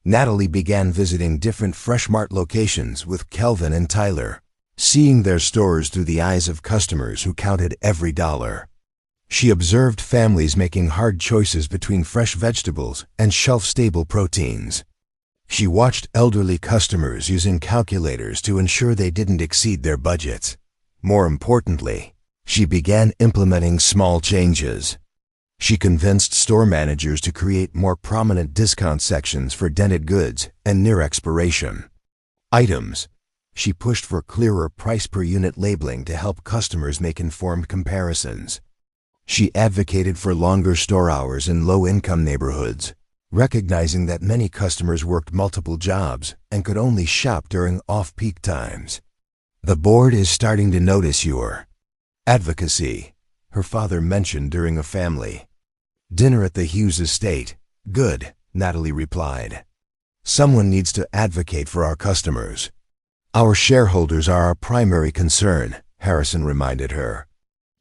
Natalie began visiting different Fresh Mart locations with Kelvin and Tyler, seeing their stores through the eyes of customers who counted every dollar. She observed families making hard choices between fresh vegetables and shelf-stable proteins. She watched elderly customers using calculators to ensure they didn't exceed their budgets. More importantly, she began implementing small changes. She convinced store managers to create more prominent discount sections for dented goods and near expiration items. She pushed for clearer price per unit labeling to help customers make informed comparisons. She advocated for longer store hours in low-income neighborhoods, recognizing that many customers worked multiple jobs and could only shop during off-peak times. "The board is starting to notice your advocacy," her father mentioned during a family dinner at the Hughes estate. "Good," Natalie replied. "Someone needs to advocate for our customers." "Our shareholders are our primary concern," Harrison reminded her.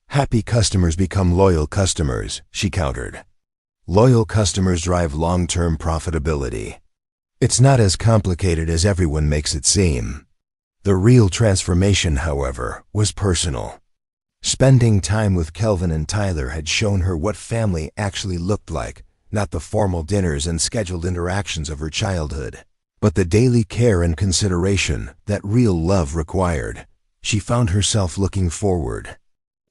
"Happy customers become loyal customers," she countered. "Loyal customers drive long-term profitability. It's not as complicated as everyone makes it seem." The real transformation, however, was personal. Spending time with Kelvin and Tyler had shown her what family actually looked like, not the formal dinners and scheduled interactions of her childhood, but the daily care and consideration that real love required. She found herself looking forward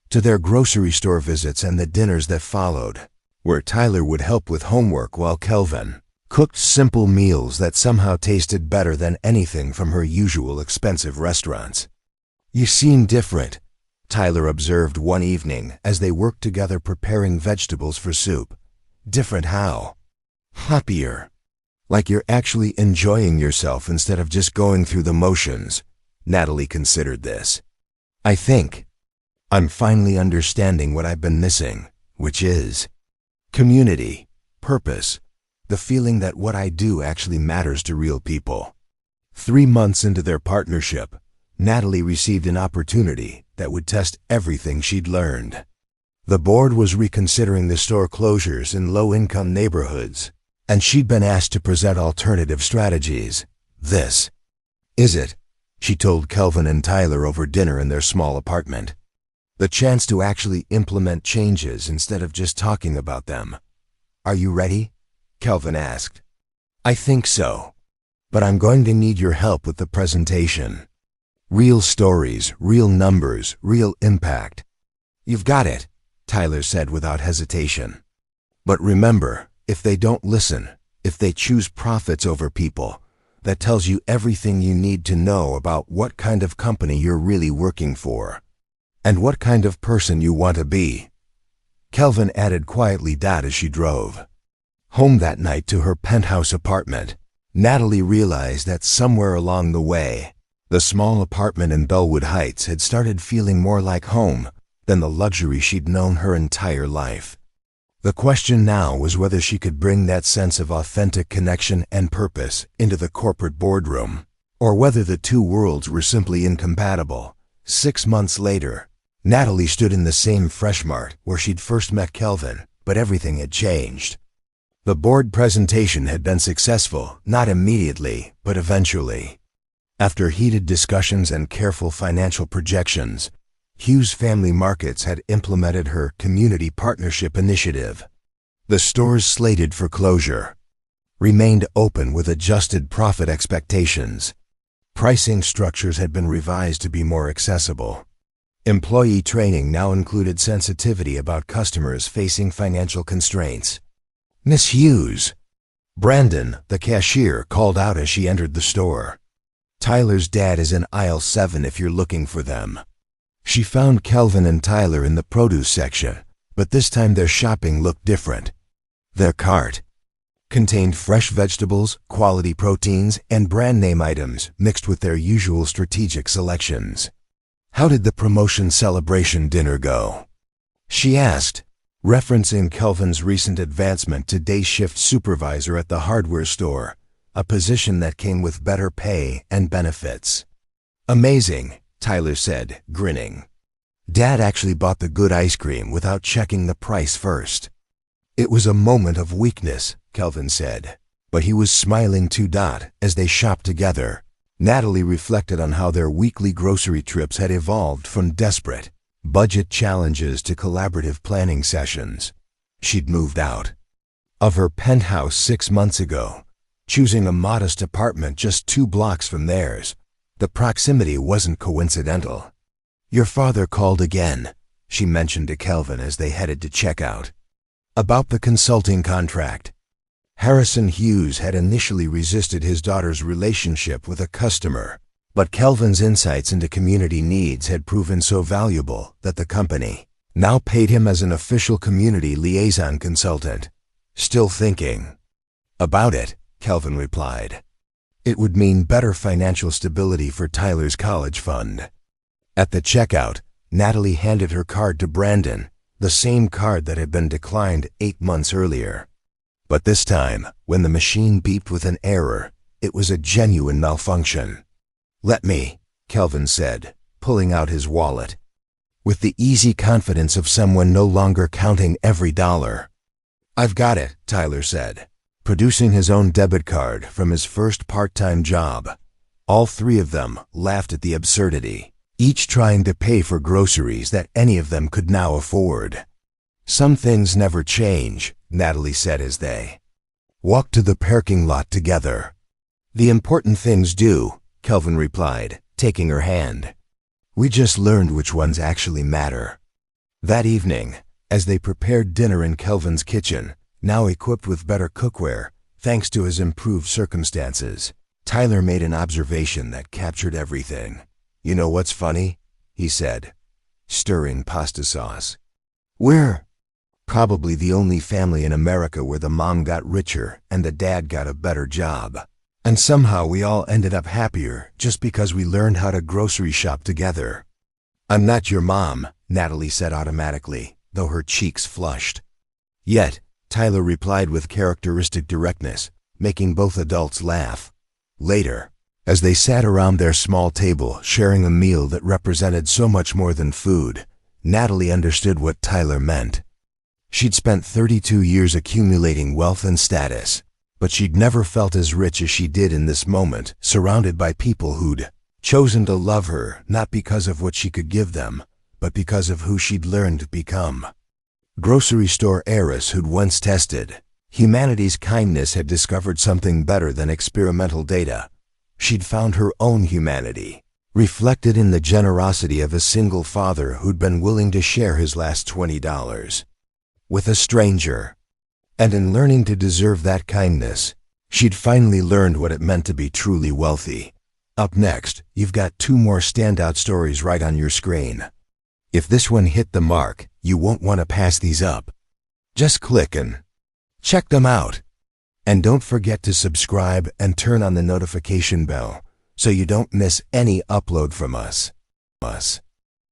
to their grocery store visits and the dinners that followed, where Tyler would help with homework while Kelvin cooked simple meals that somehow tasted better than anything from her usual expensive restaurants. "You seem different," Tyler observed one evening as they worked together preparing vegetables for soup. "Different how?" "Happier. Like you're actually enjoying yourself instead of just going through the motions." Natalie considered this. "I think I'm finally understanding what I've been missing, which is community, purpose, the feeling that what I do actually matters to real people." 3 months into their partnership, Natalie received an opportunity that would test everything she'd learned. The board was reconsidering the store closures in low-income neighborhoods, and she'd been asked to present alternative strategies. "This is it," she told Kelvin and Tyler over dinner in their small apartment. "The chance to actually implement changes instead of just talking about them." "Are you ready?" Kelvin asked. "I think so, but I'm going to need your help with the presentation. Real stories, real numbers, real impact." "You've got it," Tyler said without hesitation. "But remember, if they don't listen, if they choose profits over people, that tells you everything you need to know about what kind of company you're really working for, and what kind of person you want to be." Kelvin added quietly as she drove home that night to her penthouse apartment. Natalie realized that somewhere along the way, the small apartment in Bellwood Heights had started feeling more like home than the luxury she'd known her entire life. The question now was whether she could bring that sense of authentic connection and purpose into the corporate boardroom, or whether the two worlds were simply incompatible. 6 months later, Natalie stood in the same Fresh Mart where she'd first met Kelvin, but everything had changed. The board presentation had been successful, not immediately, but eventually. After heated discussions and careful financial projections, Hughes Family Markets had implemented her Community Partnership Initiative. The stores slated for closure remained open with adjusted profit expectations. Pricing structures had been revised to be more accessible. Employee training now included sensitivity about customers facing financial constraints. "Miss Hughes," Brandon, the cashier, called out as she entered the store. "Tyler's dad is in aisle 7 if you're looking for them." She found Kelvin and Tyler in the produce section, but this time their shopping looked different. Their cart contained fresh vegetables, quality proteins, and brand name items mixed with their usual strategic selections. "How did the promotion celebration dinner go?" she asked, referencing Kelvin's recent advancement to day shift supervisor at the hardware store, a position that came with better pay and benefits. "Amazing," Tyler said, grinning. "Dad actually bought the good ice cream without checking the price first." "It was a moment of weakness," Kelvin said. But he was smiling too. As they shopped together, Natalie reflected on how their weekly grocery trips had evolved from desperate budget challenges to collaborative planning sessions. She'd moved out of her penthouse 6 months ago, choosing a modest apartment just 2 blocks from theirs. The proximity wasn't coincidental. "Your father called again," she mentioned to Kelvin as they headed to checkout. "About the consulting contract." Harrison Hughes had initially resisted his daughter's relationship with a customer, but Kelvin's insights into community needs had proven so valuable that the company now paid him as an official community liaison consultant. "Still thinking about it," Kelvin replied. "It would mean better financial stability for Tyler's college fund." At the checkout, Natalie handed her card to Brandon, the same card that had been declined 8 months earlier. But this time, when the machine beeped with an error, it was a genuine malfunction. "Let me," Kelvin said, pulling out his wallet, with the easy confidence of someone no longer counting every dollar. "I've got it," Tyler said, producing his own debit card from his first part-time job. All 3 of them laughed at the absurdity, each trying to pay for groceries that any of them could now afford. "Some things never change," Natalie said as they walked to the parking lot together. "The important things do," Kelvin replied, taking her hand. "We just learned which ones actually matter." That evening, as they prepared dinner in Kelvin's kitchen, now equipped with better cookware, thanks to his improved circumstances, Tyler made an observation that captured everything. "You know what's funny?" he said, stirring pasta sauce. "We're probably the only family in America where the mom got richer and the dad got a better job. And somehow we all ended up happier just because we learned how to grocery shop together." "I'm not your mom," Natalie said automatically, though her cheeks flushed. "Yet," Tyler replied with characteristic directness, making both adults laugh. Later, as they sat around their small table sharing a meal that represented so much more than food, Natalie understood what Tyler meant. She'd spent 32 years accumulating wealth and status, but she'd never felt as rich as she did in this moment, surrounded by people who'd chosen to love her not because of what she could give them, but because of who she'd learned to become. Grocery store heiress who'd once tested humanity's kindness had discovered something better than experimental data. She'd found her own humanity, reflected in the generosity of a single father who'd been willing to share his last $20 with a stranger. And in learning to deserve that kindness, she'd finally learned what it meant to be truly wealthy. Up next, you've got 2 more standout stories right on your screen. If this one hit the mark, you won't want to pass these up. Just click and check them out. And don't forget to subscribe and turn on the notification bell so you don't miss any upload from us.